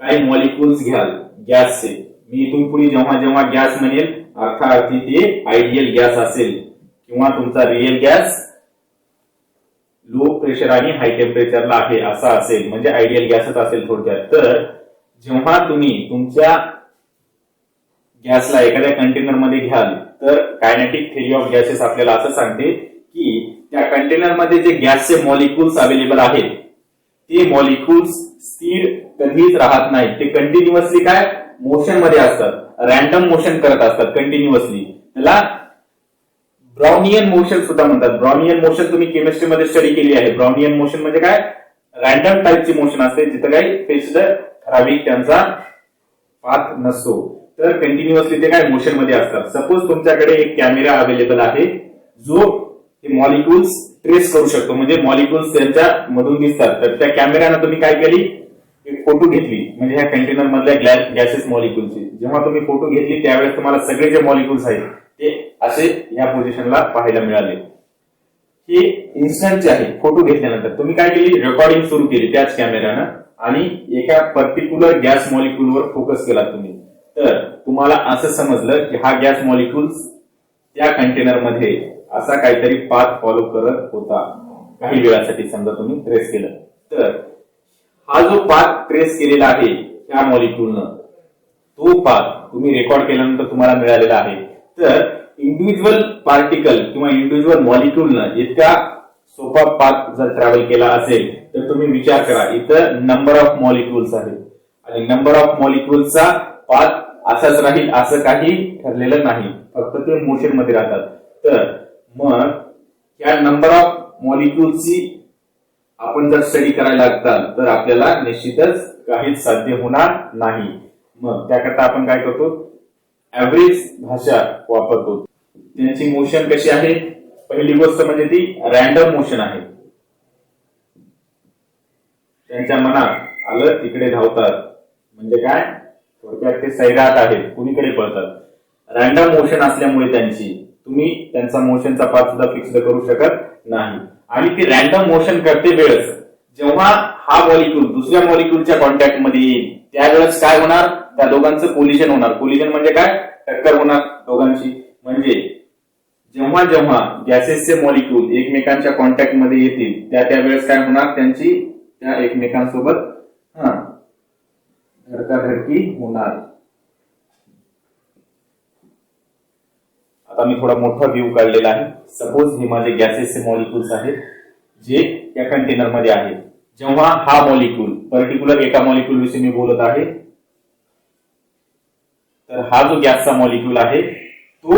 Speaker 1: काही मॉलिक्युल्स घ्याल गॅसचे, मी इथून पुढे जेव्हा जेव्हा गॅस म्हणेल अर्थार्थी ते आयडियल गॅस असेल किंवा तुमचा रिअल गॅस लो प्रेशर आणि हाय टेम्परेचरला आहे असा असेल, म्हणजे आयडियल गॅसच असेल थोडक्यात. तर जेव्हा तुम्ही तुमच्या गॅसला एखाद्या कंटेनर मध्ये घ्याल तर कायनेटिक थिअरी ऑफ गॅसेस आपल्याला असं सांगते की त्या कंटेनरमध्ये जे गॅसचे मॉलिक्युल्स अवेलेबल आहेत ते मॉलिक्युल्स स्थिर कधीच राहत नाही, ते कंटिन्युअसली काय मोशन मध्ये असतात, रॅन्डम मोशन करत असतात कंटिन्युअसली. त्याला ब्राउनियन मोशन सुद्धा म्हणतात. ब्राउनियन मोशन तुम्ही केमिस्ट्रीमध्ये स्टडी केली आहे. ब्राउनियन मोशन म्हणजे काय, रॅन्डम टाईपची मोशन असते जिथं काही फिक्स्ड ठराविक त्यांचा पाथ नसतो, तर कंटिन्युअसली ते काय मोशन मध्ये असतात. सपोज तुमच्याकडे एक कॅमेरा अवेलेबल आहे जो हे मॉलिक्युल्स ट्रेस करू शकतो, म्हणजे मॉलिक्युल्स त्यांच्या मधून दिसतात. तर त्या कॅमेऱ्यानं तुम्ही काय केली, एक फोटो घेतली, म्हणजे ह्या कंटेनर मधल्या गॅसेस मॉलिक्युल्सची. जेव्हा तुम्ही फोटो घेतली त्यावेळेस तुम्हाला सगळे जे मॉलिक्युल्स आहेत ते असे या पोझिशनला पाहायला मिळाले. हे इन्स्टंटचे आहे. फोटो घेतल्यानंतर तुम्ही काय केली, रेकॉर्डिंग सुरू केली त्याच कॅमेऱ्यानं आणि एका पर्टिक्युलर गॅस मॉलिक्युलवर फोकस केला तुम्ही. तर तुम्हाला असं समजलं की हा गॅस मॉलिक्युल्स त्या कंटेनर मध्ये असा काहीतरी पाथ फॉलो करत होता काही वेळासाठी, समजा तुम्ही ट्रेस केलं. तर हा जो पाथ ट्रेस केलेला आहे त्या मॉलिक्युलनं, तो पाथ तुम्ही रेकॉर्ड केल्यानंतर तुम्हाला मिळालेला आहे. तर इंडिव्हिज्युअल पार्टिकल किंवा इंडिव्हिज्युअल मॉलिक्युलनं इतका सोपा पाथ जर ट्रॅव्हल केला असेल तर तुम्ही विचार करा, इथं नंबर ऑफ मॉलिक्युल्स आहेत आणि नंबर ऑफ मॉलिक्युल्सचा पाथ असाच राहील असं काही ठरलेलं नाही, फक्त ते मोशन मध्ये राहतात. तर मग या नंबर ऑफ मॉलिक्युल्सची आपण जर स्टडी करायला लागताल तर आपल्याला निश्चितच काहीच साध्य होणार नाही. मग त्याकरता आपण काय करतो, ऍव्हरेज भाषा वापरतो. त्यांची मोशन कशी आहे, पहिली गोष्ट म्हणजे ती रॅन्डम मोशन आहे. त्यांच्या मनात आलं तिकडे धावतात, म्हणजे काय थोडक्यात ते सैराट आहेत, कुणीकडे पळतात. रॅन्डम मोशन असल्यामुळे त्यांची तुम्ही त्यांचा मोशनचा पाथ सुद्धा फिक्स करू शकत नाही. आणि ती रॅन्डम मोशन करते वेळेस जेव्हा हा मॉलिक्यूल दुसऱ्या मॉलिक्यूलच्या कॉन्टॅक्ट मध्ये येईल त्यावेळेस काय होणार, त्या दोघांचं कोलिजन होणार. कोलिजन म्हणजे काय, टक्कर होणार दोघांची. म्हणजे जेव्हा जेव्हा गॅसेसचे मॉलिक्यूल एकमेकांच्या कॉन्टॅक्ट मध्ये येतील त्यावेळेस काय होणार, त्यांची त्या एकमेकांसोबत धडकाधडकी होणार. आता मी थोडा मोठा व्ह्यू काढलेला आहे. सपोज हे माझे गॅसेसचे मॉलिक्युल्स आहेत जे या कंटेनरमध्ये आहेत. जेव्हा हा मॉलिक्यूल पर्टिक्युलर एका मॉलिक्यूल विषयी मी बोलत आहे, तर हा जो गॅसचा मॉलिक्यूल आहे तो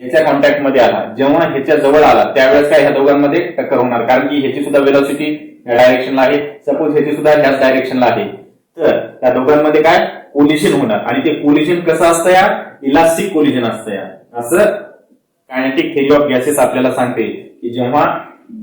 Speaker 1: याच्या कॉन्टॅक्ट मध्ये आला, जेव्हा ह्याच्या जवळ आला त्यावेळेस काय ह्या दोघांमध्ये टक्कर होणार, कारण की ह्याची सुद्धा वेलोसिटी या डायरेक्शनला आहे, सपोज ह्याची सुद्धा ह्याच डायरेक्शनला आहे. तर त्या दोघांमध्ये काय कोलिजन होणार, आणि ते कोलिजन कसं असतं या इलास्टिक कोलिजन असतं या. असं कायनेटिक थेरी ऑफ गॅसेस आपल्याला सांगते की जेव्हा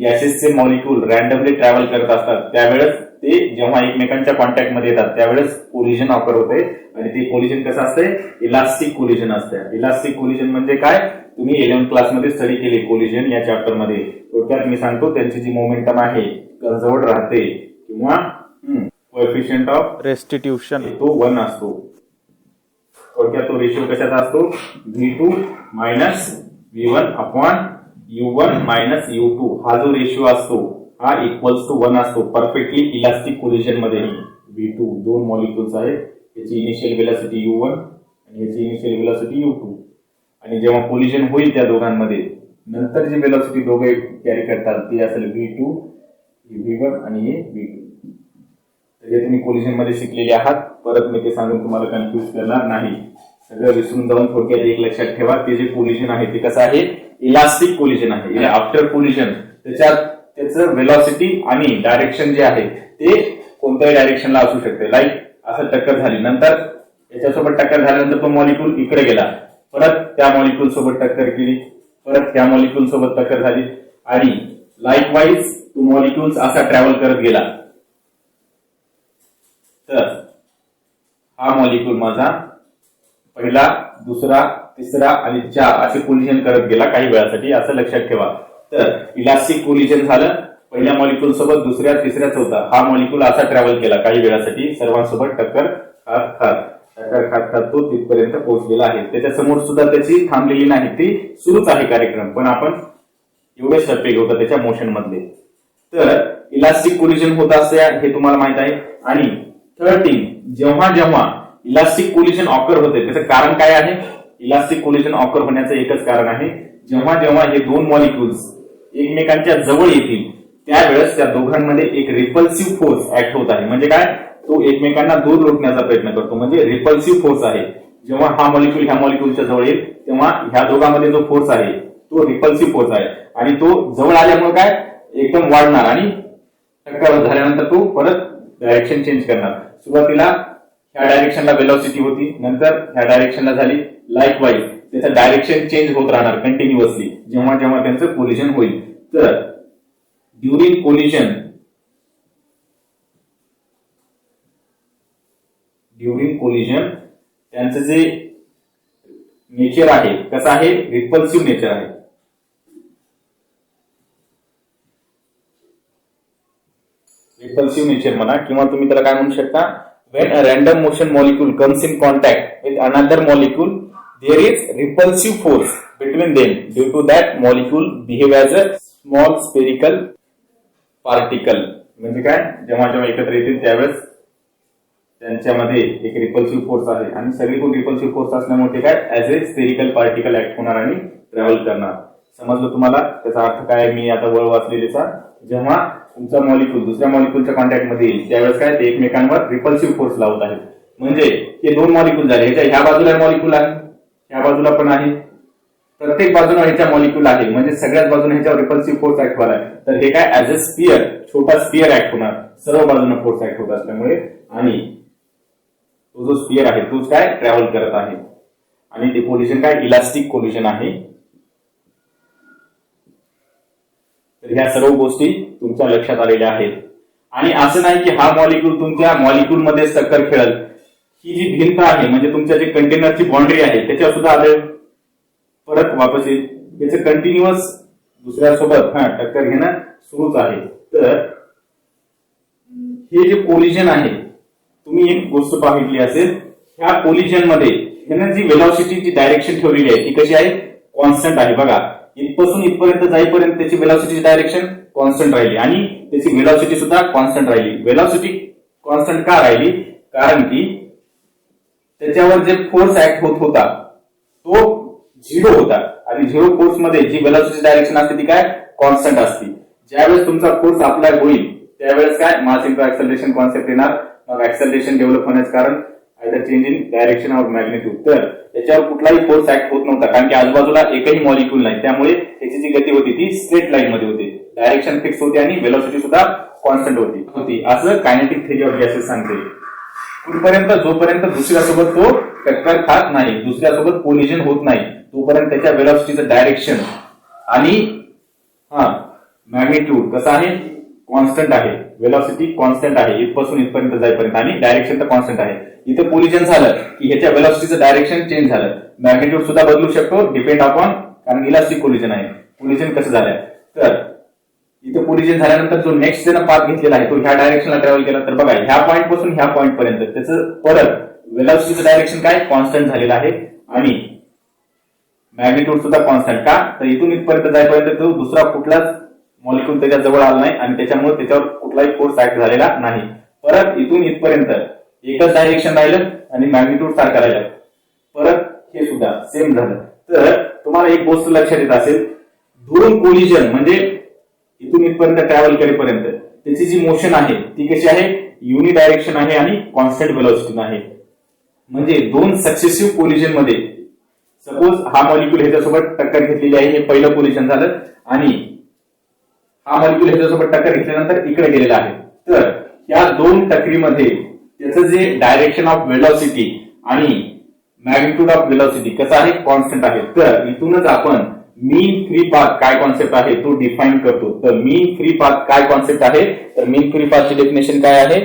Speaker 1: गॅसेसचे मॉलिक्यूल रॅन्डमली ट्रॅव्हल करत असतात त्यावेळेस ते जेव्हा एकमेकांच्या कॉन्टॅक्ट मध्ये येतात त्यावेळेस कोलिजन ऑकर होते, आणि ते कोलिजन कसं असतंय इलास्टिक कोलिजन असतं. इलास्टिक कोलिजन म्हणजे काय, तुम्ही 11th क्लासमध्ये स्टडी केली कोलिजन या चॅप्टर मध्ये. थोडक्यात मी सांगतो त्यांची जी मोमेंटम आहे जवळ राहते किंवा कोएफिशियंट ऑफ रेस्टिट्यूशन तो 1 असतो. थोडक्यात तो रेशिओ कशाचा असतो, V2 minus V1 upon U1 minus U2 हा जो रेशिओ असतो हा इक्वल्स टू 1 असतो परफेक्टली इलास्टिक कोलिजन मध्ये. V2 दोन मॉलिक्युल्स आहेत, याची इनिशियल वेलॉसिटी U1 आणि याची इनिशियल वेलॉसिटी U2, आणि जेव्हा कोलिजन होईल त्या दोघांमध्ये नंतर जी वेलॉसिटी दोघे कॅरी करतात ती असेल V2 V1 आणि हे V2. तर हे तुम्ही कोलिजन मध्ये शिकलेले आहात, परत मी ते सांगून तुम्हाला कन्फ्युज करणार नाही. सगळं विसरून जाऊन थोडक्यात एक लक्षात ठेवा, ते जे कोलिजन आहे ते कसं आहे इलास्टिक कोलिजन आहे. आफ्टर कोलिजन त्याच्यात त्याचं वेलॉसिटी आणि डायरेक्शन जे आहे ते कोणत्याही डायरेक्शनला असू शकते. लाईक असं टक्कर झाली, नंतर याच्यासोबत टक्कर झाल्यानंतर तो मॉलिक्यूल इकडे गेला, परत त्या मॉलिक्यूल सोबत टक्कर केली, परत त्या मॉलिक्यूल सोबत टक्कर झाली, आणि लाईकवाईज तो मॉलिक्यूल्स असा ट्रॅव्हल करत गेला. तर हा मॉलिक्यूल माझा पहिला, दुसरा, तिसरा आणि 4 असे कोलिजन करत गेला काही वेळासाठी, असं लक्षात ठेवा. तर इलास्टिक कोलिजन झालं पहिल्या मॉलिक्यूल सोबत, दुसऱ्या, तिसऱ्या, चौथा हा मॉलिक्यूल असा ट्रॅव्हल केला काही वेळासाठी सर्वांसोबत टक्कर खात तो तिथपर्यंत पोहोचलेला आहे. त्याच्या समोर सुद्धा त्याची थांबलेली नाही, ती सुरूच आहे कार्यक्रम, पण आपण एवढे टप्पे घेऊ त्याच्या मोशन मधले. तर इलास्टिक कोलिजन होत असते हे तुम्हाला माहित आहे. आणि थर्ड थिंग, जेव्हा जेव्हा इलास्टिक कोलिजन ऑकर होते त्याचं कारण काय आहे, इलास्टिक कोलिजन ऑकर होण्याचं एकच कारण आहे, जेव्हा जेव्हा हे दोन मॉलिक्युल्स एकमेकांच्या जवळ येतील त्यावेळेस त्या दोघांमध्ये एक रिपल्सिव्ह फोर्स ऍक्ट होत आहे. म्हणजे काय, तो एकमेकांना दूर रोखण्याचा प्रयत्न करतो, म्हणजे रिपल्सिव्ह फोर्स आहे. जेव्हा हा मॉलिक्यूल ह्या मॉलिक्यूलच्या जवळ येईल तेव्हा ह्या दोघांमध्ये जो फोर्स आहे तो रिपल्सिव्ह फोर्स आहे, आणि तो जवळ आल्यामुळे काय एकदम वाढणार, आणि टक्कर झाल्यानंतर तो परत डायरेक्शन चेंज करणार. सुरुवातीला ह्या डायरेक्शनला वेलॉसिटी होती, नंतर ह्या डायरेक्शनला झाली, लाईकवाईज त्याचं डायरेक्शन चेंज होत राहणार कंटिन्युअसली जेव्हा जेव्हा त्यांचं कोलिजन होईल. तर ड्युरिंग कोलिजन त्यांचं जे नेचर आहे कसं आहे, रिपल्सिव्ह नेचर आहे. रिपल्सिव्ह नेचर म्हणा, किंवा तुम्ही त्याला काय म्हणू शकता, when a random motion molecule comes in contact with another molecule there is repulsive force between them, due to that molecule behave as a small spherical particle. म्हणजे काय, जेव्हा जेव्हा एकत्र येतील त्यावेळेस त्यांच्यामध्ये एक रिपल्सिव्ह फोर्स आहे, आणि सगळीकडून रिपल्सिव्ह फोर्स असल्यामुळे काय as a spherical particle act होणार आणि ट्रॅव्हल करणार. समजलं तुम्हाला त्याचा अर्थ काय, मी आता वळ वाचलेलीचा. जेव्हा तुमचा मॉलिक्यूल दुसऱ्या मॉलिक्यूलच्या कॉन्टॅक्ट मध्ये येईल त्यावेळेस काय ते एकमेकांवर रिपल्सिव्ह फोर्स लावत आहेत. म्हणजे हे दोन मॉलिक्यूल झाले, ह्या बाजूला मॉलिक्यूल आहे, ह्या बाजूला पण आहे, प्रत्येक बाजूला ह्याच्या मॉलिक्यूल आहे, म्हणजे सगळ्याच बाजूने ह्याच्यावर रिपल्सिव्ह फोर्स ऍक्ट होणार आहे. तर हे काय ऍज अ स्पियर, छोटा स्पियर ऍक्ट होणार सर्व बाजूने फोर्स ऍक्ट होत असल्यामुळे, आणि तो जो स्पियर आहे तोच काय ट्रॅव्हल करत आहे, आणि ते कोलिजन काय इलास्टिक कोलिजन आहे. तर ह्या सर्व गोष्टी तुमच्या लक्षात आलेल्या आहेत. आणि असं नाही की हा मॉलिक्यूल तुमच्या मॉलिक्यूल मध्ये टक्कर खेळल, ही जी भिंत आहे म्हणजे तुमच्या जे कंटेनरची बाउंड्री आहे त्याच्यावर सुद्धा आले परत वापस येईल, याचं कंटिन्युअस दुसऱ्यासोबत टक्कर घेणं सुरूच आहे. तर हे जे कोलिजन आहे, तुम्ही एक गोष्ट पाहिली असेल, ह्या कोलिजन मध्ये ह्यानं जी वेलॉसिटीची डायरेक्शन ठेवलेली आहे ती कशी आहे, कॉन्स्टंट आहे. बघा, इथपासून इथपर्यंत जाईपर्यंत त्याची वेलॉसिटीची डायरेक्शन कॉन्स्टंट राहिली, आणि त्याची वेलॉसिटी सुद्धा कॉन्स्टंट राहिली. वेलॉसिटी कॉन्स्टंट का राहिली, कारण की त्याच्यावर जे फोर्स ऍक्ट होत होता तो 0 होता. आणि झिरो फोर्स मध्ये जी व्हेलॉसिटी डायरेक्शन असते ती काय कॉन्स्टंट असते. ज्यावेळेस तुमचा फोर्स अप्लाय होईल त्यावेळेस काय मास इंटू ऍक्सेलरेशन कॉन्सेप्ट येणार. मग ऍक्सेलरेशन डेव्हलप होण्याचं कारण either change in direction of magnitude. तर त्याच्यावर कुठलाही फोर्स ऍक्ट होत नव्हता कारण की आजूबाजूला एकही मॉलिक्यूल नाही, त्यामुळे त्याची जी गती होती ती स्ट्रेट लाईन मध्ये होती, डायरेक्शन फिक्स होती आणि व्हेलॉसिटी सुद्धा कॉन्स्टंट होती असं कायनेटिक थिअरी ऑफ गॅसेस सांगते. कुठपर्यंत जोपर्यंत दुसऱ्यासोबत तो टक्कर खात नाही, दुसऱ्यासोबत कोलिजन होत नाही, तोपर्यंत त्याच्या व्हेलॉसिटीचं डायरेक्शन आणि मॅग्निट्यूड कसं आहे कॉन्स्टंट आहे, व्हेलॉसिटी कॉन्स्टंट आहे इथपासून इथपर्यंत जाईपर्यंत आणि डायरेक्शन तर कॉन्स्टंट आहे. इथं कोलिजन झालं की ह्याच्या व्हेलॉसिटीचं डायरेक्शन चेंज झालं, मॅग्निट्यूड सुद्धा बदलू शकतो डिपेंड अपॉन, कारण इलास्टिक कोलिजन आहे. कोलिजन कसं झालंय तर इथं कोलिजन झाल्यानंतर जो नेक्स्ट ज्यानं पाथ घेतलेला आहे तो ह्या डायरेक्शनला ट्रॅव्हल केला, तर बघा ह्या पॉईंट पासून ह्या पॉईंट पर्यंत त्याचं परत व्हेलॉसिटीचं डायरेक्शन काय कॉन्स्टंट झालेलं आहे आणि मॅग्निट्यूड सुद्धा कॉन्स्टंट. का तर इथून इथपर्यंत जाईपर्यंत तो दुसरा कुठलाच मॉलिक्यूल त्याच्या जवळ आला नाही आणि त्याच्यामुळे त्याच्यावर कुठलाही फोर्स ऍक्ट झालेला नाही. परत इथून इथपर्यंत एकच डायरेक्शन राहिलं आणि मॅग्निट्यूड सारखा राहिला, परत हे सुद्धा सेम झालं. तर तुम्हाला एक गोष्ट लक्षात येत असेल, दोन कोलिजन म्हणजे इथून इथपर्यंत ट्रॅव्हल करेपर्यंत त्याची जी मोशन आहे ती कशी आहे युनि डायरेक्शन आहे आणि कॉन्स्टंट व्हेलॉसिटी आहे. म्हणजे दोन सक्सेसिव्ह कोलिजन मध्ये सपोज हा मॉलिक्यूल ह्याच्यासोबत टक्कर घेतलेली आहे, हे पहिलं कोलिजन झालं आणि हा मॉलिक्यूल ह्याच्यासोबत टक्कर घेतल्यानंतर इकडे गेलेला आहे. तर या दोन टक्करीमध्ये त्याचं जे डायरेक्शन ऑफ व्हेलॉसिटी आणि मॅग्निट्यूड ऑफ व्हेलॉसिटी कसं आहे कॉन्स्टंट आहे. तर इथूनच आपण मीन फ्री पाथ काय कॉन्सेप्ट आहे तो डिफाईन करतो. तर मीन फ्री पाथ काय कॉन्सेप्ट आहे, तर मीन फ्री पाथची डेफिनेशन काय आहे,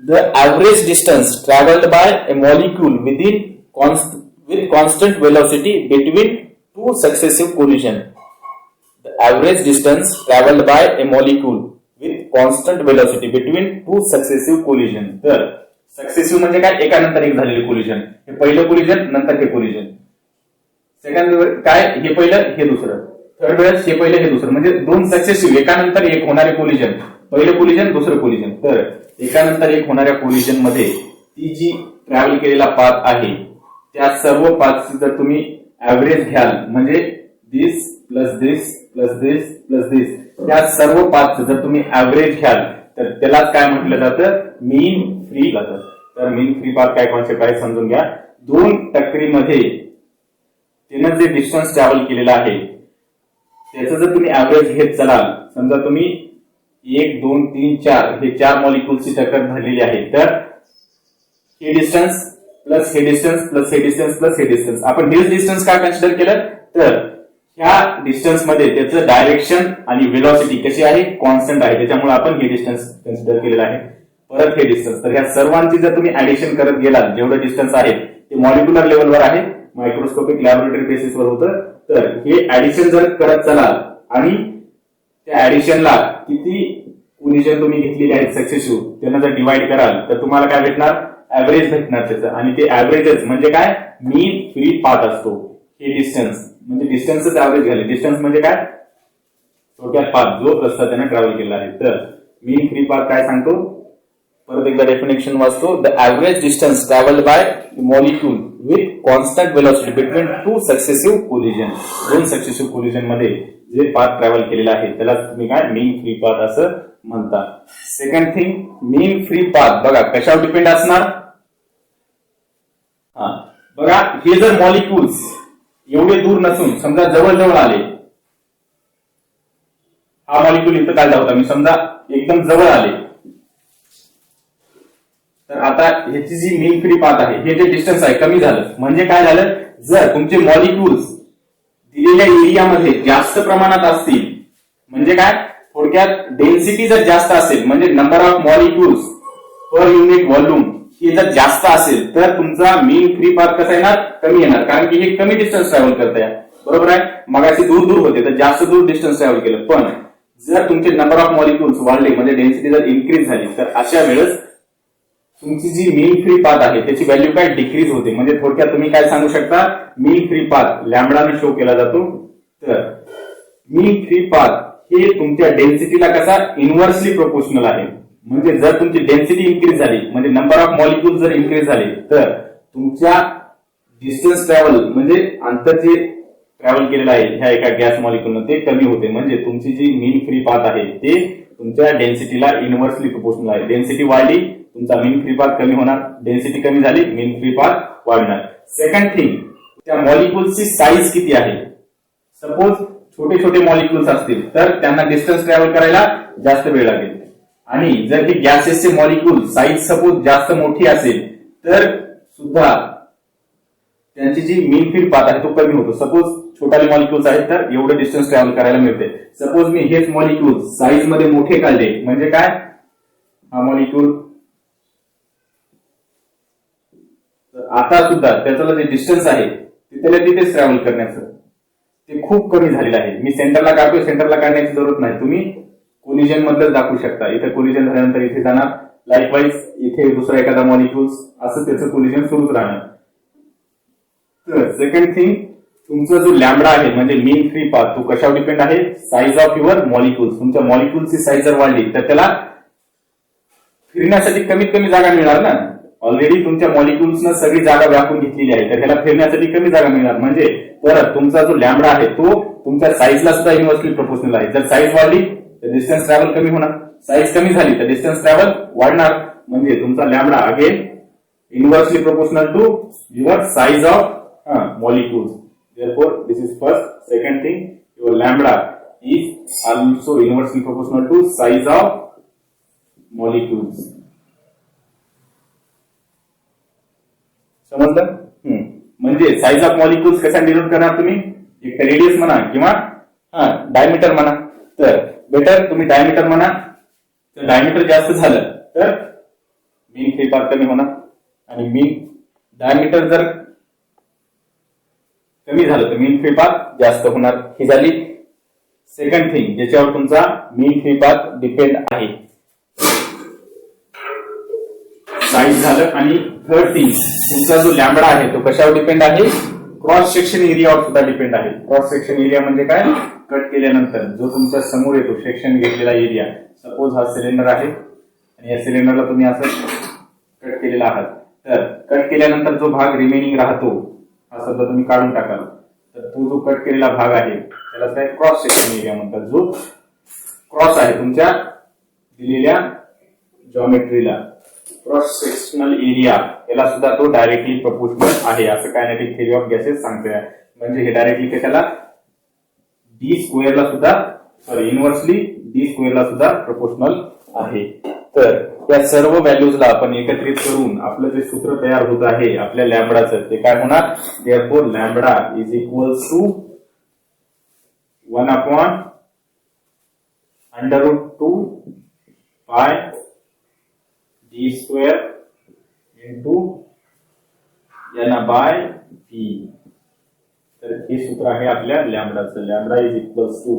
Speaker 1: the average distance travelled by a molecule with constant velocity between two successive collision. The average distance travelled by a molecule with constant velocity between two successive collision. तर successive म्हणजे काय एकानंतर एक झालेले collision, हे पहिलं कोलिजन नंतर हे कोलिजन, सेकंड काय हे पहिलं हे दुसरं, थर्ड वेळेस हे पहिलं हे दुसरं, म्हणजे दोन सक्सेसिव्ह एकानंतर एक होणारे कोलिजन, पहिलं कोलिजन दुसरं कोलिजन. तर एकानंतर एक होणाऱ्या कोलिजन मध्ये ती जी ट्रॅव्हल केलेला पाथ आहे त्या सर्व पाथची जर तुम्ही ऍव्हरेज घ्याल म्हणजे दिस प्लस दिस प्लस दिस प्लस दिस, त्या सर्व पाथचं जर तुम्ही ऍव्हरेज घ्याल तर त्यालाच काय म्हटलं जातं मीन फ्री जातं. तर मीन फ्री पाथ काय कॉन्सेप्ट आहे समजून घ्या. दोन टक्करीमध्ये त्यानं जे डिस्टन्स ट्रॅव्हल केलेलं आहे त्याचं जर तुम्ही ऍव्हरेज घेत चलाल, समजा तुम्ही 1 2 3 4 हे 4 मॉलिक्यूलची टक्कर झालेली आहे, तर हे डिस्टन्स प्लस हे डिस्टन्स प्लस हे डिस्टन्स प्लस हे डिस्टन्स, आपण हेच डिस्टन्स का कन्सिडर केलं तर ह्या डिस्टन्स मध्ये त्याचं डायरेक्शन आणि व्हेलॉसिटी कशी आहे कॉन्स्टंट आहे, त्याच्यामुळे आपण हे डिस्टन्स कन्सिडर केलेलं आहे. परत हे डिस्टन्स, तर ह्या सर्वांची जर तुम्ही ऍडिशन करत गेलात जेवढं डिस्टन्स आहे ते मॉलिक्युलर लेवलवर आहे, मायक्रोस्कोपिक लॅबोरेटरी बेसिसवर होतं, तर हे ऍडिशन जर करत चलाल आणि त्या ऍडिशनला किती कोलिजन तुम्ही घेतलेली आहेत सक्सेसिव्ह त्यांना जर डिवाइड कराल तर तुम्हाला काय भेटणार ऍव्हरेज भेटणार त्याचं. आणि ते ऍव्हरेजच म्हणजे काय मीन फ्री पाथ असतो. हे डिस्टन्स म्हणजे डिस्टन्सच ऍव्हरेज झाले, डिस्टन्स म्हणजे काय थोडक्यात पाथ जो रस्ता त्याने ट्रॅव्हल केला आहे. तर मीन फ्री पाथ काय सांगतो परत एकदा डेफिनेशन वाचतो, the average distance travelled by molecule with constant velocity between two successive collision. दोन सक्सेसिव्ह कोलिजन मध्ये जे पाथ ट्रॅव्हल केलेला आहे त्याला तुम्ही काय मीन फ्री पाथ असं म्हणता. सेकंड थिंग मीन फ्री पाथ बघा कशावर डिपेंड असणार, बघा हे जर मॉलिक्यूल्स एवढे दूर नसून समजा जवळ जवळ आले, हा मॉलिक्यूल इथं काय होता मी समजा एकदम जवळ आले, तर आता ह्याची जी मीन फ्री पाथ आहे हे जे डिस्टन्स आहे कमी झालं, म्हणजे काय झालं जर तुमचे मॉलिक्यूल्स दिलेल्या एरियामध्ये जास्त प्रमाणात असतील म्हणजे काय थोडक्यात डेन्सिटी जर जास्त असेल म्हणजे number of molecules per unit volume हे जर जास्त असेल तर तुमचा मीन फ्री पाथ कसा येणार कमी येणार, कारण की हे कमी डिस्टन्स ट्रॅव्हल करताय बरोबर आहे. मगाशी दूर दूर होते तर जास्त दूर डिस्टन्स ट्रॅव्हल केलं, पण जर तुमचे नंबर ऑफ मॉलिक्यूल्स वाढले म्हणजे डेन्सिटी जर इन्क्रीज झाली तर अशा वेळेस तुमची जी मीन फ्री पाथ आहे त्याची व्हॅल्यू काय डिक्रीज होते. म्हणजे थोडक्यात तुम्ही काय सांगू शकता मीन फ्री पाथ लॅम्बडाने शो केला जातो. तर मीन फ्री पाथ हे तुमच्या डेन्सिटीला कसा इन्व्हर्सली प्रोपोर्शनल आहे. म्हणजे जर तुमची डेन्सिटी इन्क्रीज झाली म्हणजे नंबर ऑफ मॉलिक्यूल जर इन्क्रीज झाले तर तुमच्या डिस्टन्स ट्रॅव्हल म्हणजे अंतर जे ट्रॅव्हल केलेलं आहे ह्या एका गॅस मॉलिक्युलनं ते कमी होते. म्हणजे तुमची जी मीन फ्री पाथ आहे ते तुमच्या डेन्सिटीला इनव्हर्सली प्रोपोर्शनल आहे. डेन्सिटी वाढली तुमचा मीन फ्री पाथ कमी होणार, डेन्सिटी कमी झाली मीन फ्री पाथ वाढणार. सेकंड थिंग, त्या मॉलिक्युलची साईज किती आहे. सपोज छोटे छोटे मॉलिक्युल्स असतील तर त्यांना डिस्टन्स ट्रॅव्हल करायला जास्त वेळ लागेल. आणि जर हे गॅसेसचे मॉलिक्युल साईज सपोज जास्त मोठी असेल तर सुद्धा त्यांची जी मीन फ्री पाथ आहे तो कमी होतो. सपोज छोटाले मॉलिक्युल्स आहेत तर एवढं डिस्टन्स ट्रॅव्हल करायला मिळते. सपोज मी हेच मॉलिक्युल साईज मध्ये मोठे काढले म्हणजे काय, हा मॉलिक्युल आता सुद्धा त्याचं जे डिस्टन्स आहे तिथेच ट्रॅव्हल करण्याचं ते खूप कमी झालेलं आहे. मी सेंटरला काढतोय, सेंटरला काढण्याची जरूरत नाही, तुम्ही कोलिजन मधलं दाखवू शकता. इथे कोलिजन झाल्यानंतर इथे जाणार, लाईकवाईज इथे दुसरा एखादा मॉलिक्युल्स असं त्याचं कोलिजन सुरूच राहणार. तर सेकंड थिंग, तुमचा जो लॅम्बडा आहे म्हणजे मीन फ्री पाथ तो कशावर डिपेंड आहे, साईज ऑफ युअर मॉलिक्युल्स. तुमच्या मॉलिक्युल्सची साईज जर वाढली तर त्याला फिरण्यासाठी कमीत कमी जागा मिळणार ना. ऑलरेडी तुमच्या मॉलिक्युल्सनं सगळी जागा व्यापून घेतलेली आहे तर ह्याला फिरण्यासाठी कमी जागा मिळणार. म्हणजे परत तुमचा जो लॅम्बडा आहे तो तुमच्या साईजला सुद्धा इनव्हर्सली प्रोपोर्शनल आहे. जर साईज वाढली तर डिस्टन्स ट्रॅव्हल कमी होणार, साईज कमी झाली तर डिस्टन्स ट्रॅव्हल वाढणार. म्हणजे तुमचा lambda again inversely proportional to your size of molecules. Therefore, this is first. Second thing, your lambda is also inversely proportional to size of molecules. समजलं? म्हणजे साईज ऑफ मॉलिक्युल्स कशा denote करणार तुम्ही, एक तर रेडियस म्हणा किंवा डायमीटर म्हणा. तर बेटर तुम्ही डायमीटर म्हणा, तर डायमीटर जास्त झालं तर मीन फ्री पाथ कमी होणार आणि मीन डायमीटर जर कमी झालं तर मीन फ्री पाथ जास्त होणार. ही झाली सेकंड थिंग ज्याच्यावर तुमचा मीन फ्री पाथ डिपेंड आहे, साईज झालं. आणि थर्ड थिंग, तुमचा जो लॅम्बडा आहे तो कशावर डिपेंड आहे, क्रॉस सेक्शन एरियावर सुद्धा डिपेंड आहे. क्रॉस सेक्शन एरिया म्हणजे काय, कट केल्यानंतर जो तुमच्या समोर येतो सेक्शन घेतलेला एरिया. सपोज हा सिलेंडर आहे आणि या सिलेंडरला तुम्ही असं कट केलेला आहात, तर कट केल्यानंतर जो भाग रिमेनिंग राहतो हा शब्द तुम्ही काढून टाकाल तर तो जो कट केलेला भाग आहे त्याला काय क्रॉस सेक्शन एरिया म्हणतात. जो क्रॉस आहे तुमच्या दिलेल्या जॉमेट्रीला क्रॉस सेक्शनल एरिया, याला सुद्धा तो डायरेक्टली प्रोपोर्शनल आहे असं कायनेटिक थेरी ऑफ गॅसेस सांगतोय. म्हणजे हे डायरेक्टली कशाला, डी स्क्वेअरला सुद्धा इनव्हर्सली डी स्क्वेअरला सुद्धा प्रोपोर्शनल आहे. तर या सर्व व्हॅल्यूजला आपण एकत्रित करून आपलं जे सूत्र तयार होत आहे आपल्या लॅम्बडाचं ते काय होणार, therefore lambda is equals to 1/√2 pi d square into n/p. तर हे सूत्र आहे आपल्या लॅम्बडाचं. Lambda is equals to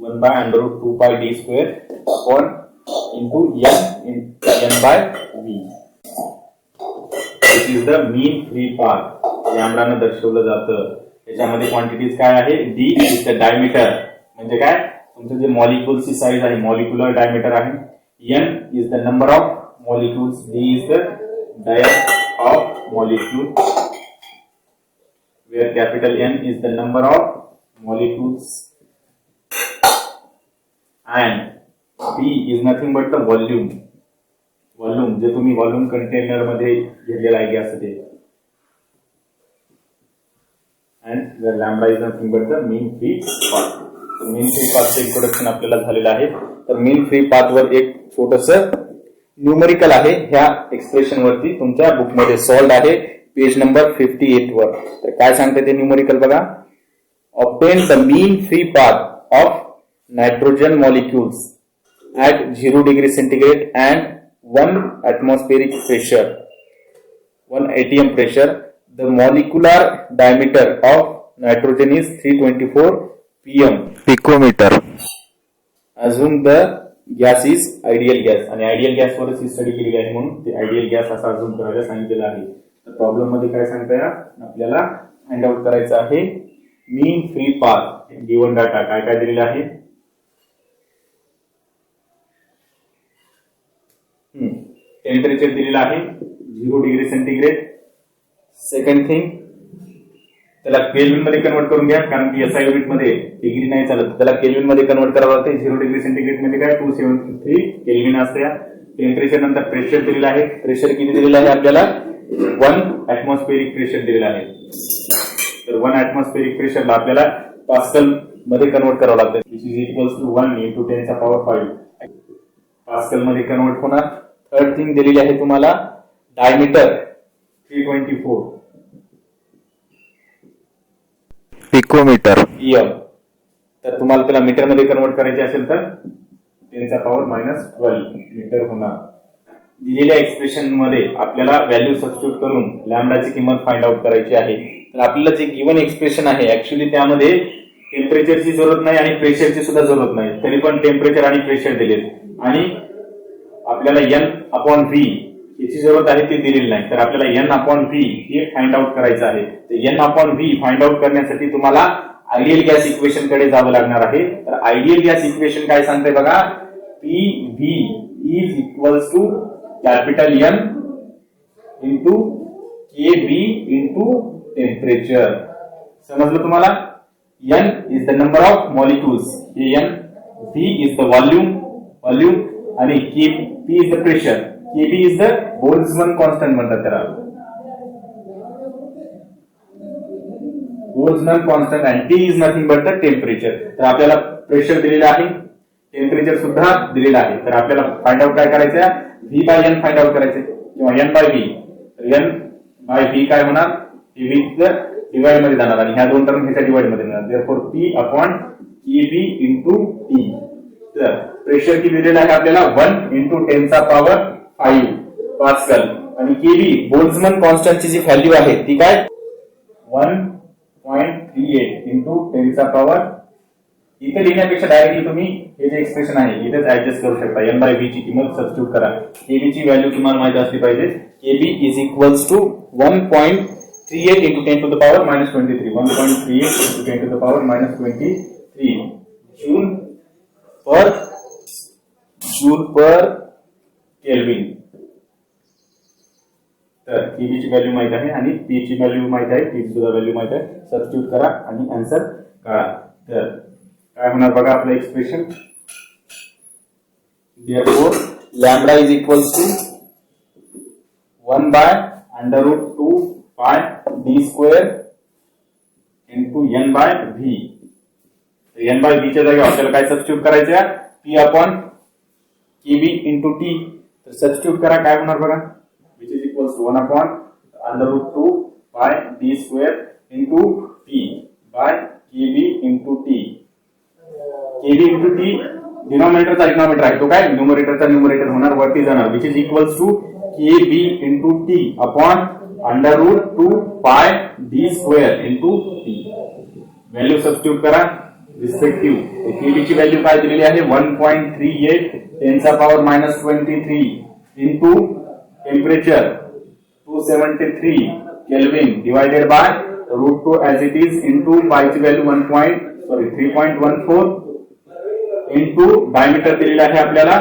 Speaker 1: 1/√2 pi d square upon into n/v. This is the mean free path. लॅम्बडानं दर्शवलं जातं. याच्यामध्ये क्वांटिटीज काय आहे, d is the diameter म्हणजे काय, तुमचं जे मॉलिक्युलची साईज आहे मॉलिक्युलर डायमीटर आहे. n is the number of molecules, d is the diameter of molecule, where capital N is the number of molecules and P is nothing but the volume. Volume जे तुम्ही volume container मध्ये घेतलेला आहे gas ते. And the lambda is nothing but the mean free path. Mean free पाथचं introduction आपल्याला झालेलं आहे. तर मीन फ्री पाथ वर एक छोटस न्यूमरिकल आहे, ह्या एक्सप्रेशन वरती तुमच्या बुकमध्ये सॉल्व्ड आहे पेज नंबर 58 वर. तर काय सांगते ते न्यूमरिकल बघा. Obtain the mean free path of nitrogen molecules at 0 degree centigrade and 1 atmospheric pressure, 1 atm pressure. The molecular diameter of nitrogen is 324 pm picometer. Assume the gas is ideal gas. आणि ideal gas वरच ही study केलेली आहे म्हणून ते ideal gas असा अजून करायला सांगितलेलं आहे. तर प्रॉब्लेम मध्ये काय सांगताय आपल्याला फाइंड आउट करायचं आहे मीन फ्री पाथ. गिवन डाटा काय काय दिलेला आहे, टेम्परेचर दिलेला आहे 0 डिग्री सेंटीग्रेड. सेकंड थिंग त्याला केल्विन मध्ये कन्वर्ट करून घ्या, कारण की एसआय युनिट मध्ये डिग्री नाही चालत, त्याला केल्विन मध्ये कन्वर्ट करावं लागते. 0 डिग्री सेंटीग्रेड मध्ये काय 273 केल्विन असते. टेम्परेचर नंतर प्रेशर दिलेलं आहे. प्रेशर किती दिलेलं आहे आपल्याला? 1 ऍटमॉस्फेरिक प्रेशर दिलेलं आहे. तर 1 ऍटमॉस्फेरिक प्रेशरला आपल्याला पास्कल मध्ये कन्वर्ट करावं लागतं. Which is equals to 1 × 10⁵ pascal मध्ये कन्वर्ट होणार. थर्ड थिंग दिलेली आहे तुम्हाला डायमीटर 324
Speaker 2: पिकोमीटर
Speaker 1: EM. तर तुम्हाला त्याला मीटर मध्ये कन्वर्ट करायचे असेल तर 10⁻12 मीटर होणार. दिलेल्या एक्सप्रेशन मध्ये आपल्याला व्हॅल्यू सबस्टिट्यूट करून लॅम्डाची किंमत फाइंड आउट करायची आहे. तर आपल्याला जे गिवन एक्सप्रेशन आहे ऍक्च्युली त्यामध्ये टेम्परेचरची जरूरत नाही आणि प्रेशरची सुद्धा जरूरत नाही, तरी पण टेम्परेचर आणि प्रेशर दिले आणि आपल्याला N/V याची जरूरत आहे ती दिलेली नाही. तर आपल्याला N/V हे फाइंड आउट करायचं आहे. तर N/V फाइंड आउट करण्यासाठी तुम्हाला आयडियल गॅस इक्वेशन कडे जावं लागणार आहे. तर आयडियल गॅस इक्वेशन काय सांगते बघा, PV is equals to capital N into KB into temperature. समजलं तुम्हाला? N is the number of molecules, N, V is the volume आणि P is the pressure, KB is the Boltzmann constant म्हणतात त्याला. Boltzmann constant आणि T is nothing but the temperature. तर आपल्याला pressure दिलेलं आहे, टेम्परेचर सुद्धा दिलेलं आहे. तर आपल्याला फाइंड आउट काय करायचं आहे? V/N फाइंड आउट करायचे किंवा N/V. N/V काय होणार? PV डिवाइड मध्ये जाणार आणि ह्या दोन टर्म ह्याच्या डिवाइड मध्ये जाणार. Therefore P/KB into T. तर प्रेशर किती दिलेलं आहे आपल्याला? 1 × 10⁵ पास्कल आणि KB बोल्ट्झमन कॉन्स्टंटची जी व्हॅल्यू आहे ती काय? 1.38 × 10⁻. इथे लिहिण्यापेक्षा डायरेक्टली तुम्ही हे जे एक्सप्रेशन आहे इथेच ऍडजस्ट करू शकता. N/V ची किंमत सबस्टिट्यूट करा. KB ची व्हॅल्यू तुम्हाला माहिती असली पाहिजे. KB is equals to 1.38 × 10⁻23 1.38 × 10⁻23 joule per kelvin. तर KB ची व्हॅल्यू माहित आहे आणि P ची व्हॅल्यू माहित आहे, T ची सुद्धा व्हॅल्यू माहित आहे. सबस्टिट्यूट करा आणि आन्सर काढा. तर काय होणार बघा आपलं expression. Therefore lambda is equals to 1/√2 pi d² into N/V. N/V च्या जागी आपल्याला काय सबस्टिट्यूट करायचं? P/KB into T. तर सबस्टिट्यूट करा, काय होणार बघा, which is equals to 1/√2 pi d² into P/KB into T. KB into T डिनॉमिनेटरचा डिनॉमिनेटर आहे, तो काय न्यूमरेटरचा न्यूमरेटर होणार, वरती जाणार, which is equals to KB into T upon √2 pi d² into T. Value substitute करा रिस्पेक्टिव्ह. KB ची व्हॅल्यू काय दिलेली आहे? 1.38 10⁻23 into temperature 273 kelvin divided by √2 as it is into pi ची व्हॅल्यू 3.14 इंटू डायमीटर दिलेला आहे आपल्याला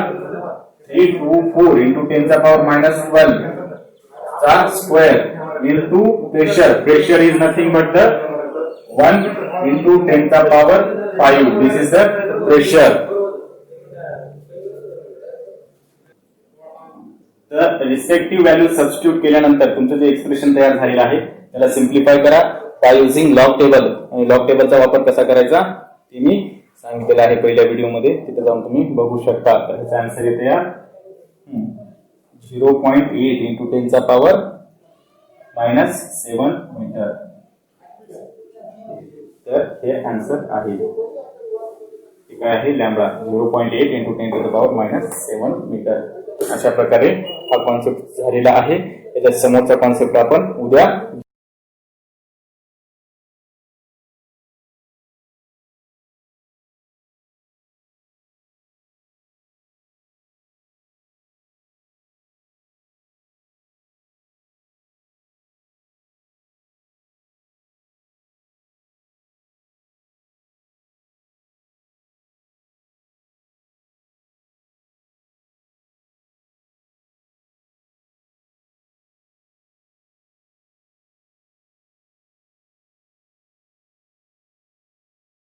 Speaker 1: 324 इंटू 10⁻12 चा square into pressure is nothing but the 1 into 10⁵. This is the pressure. तर रिस्पेक्टिव्ह व्हॅल्यू सबस्टिट्यूट केल्यानंतर तुमचं जे एक्सप्रेशन तयार झालेलं आहे त्याला सिम्प्लिफाय करा बाय युझिंग लॉग टेबल. आणि लॉग टेबलचा वापर कसा करायचा ते मी सांगितलेलं आहे पहिल्या व्हिडिओमध्ये, तिथे जाऊन तुम्ही बघू शकता. तर ह्याचा आन्सर येते 0.8 इंटू 10⁻⁻7 मीटर. तर हे आन्सर आहे. काय आहे? Lambda 0.8 into 10⁻⁻7 metre. अशा प्रकारे हा कॉन्सेप्ट झालेला आहे. याच्या समोरचा कॉन्सेप्ट आपण उद्या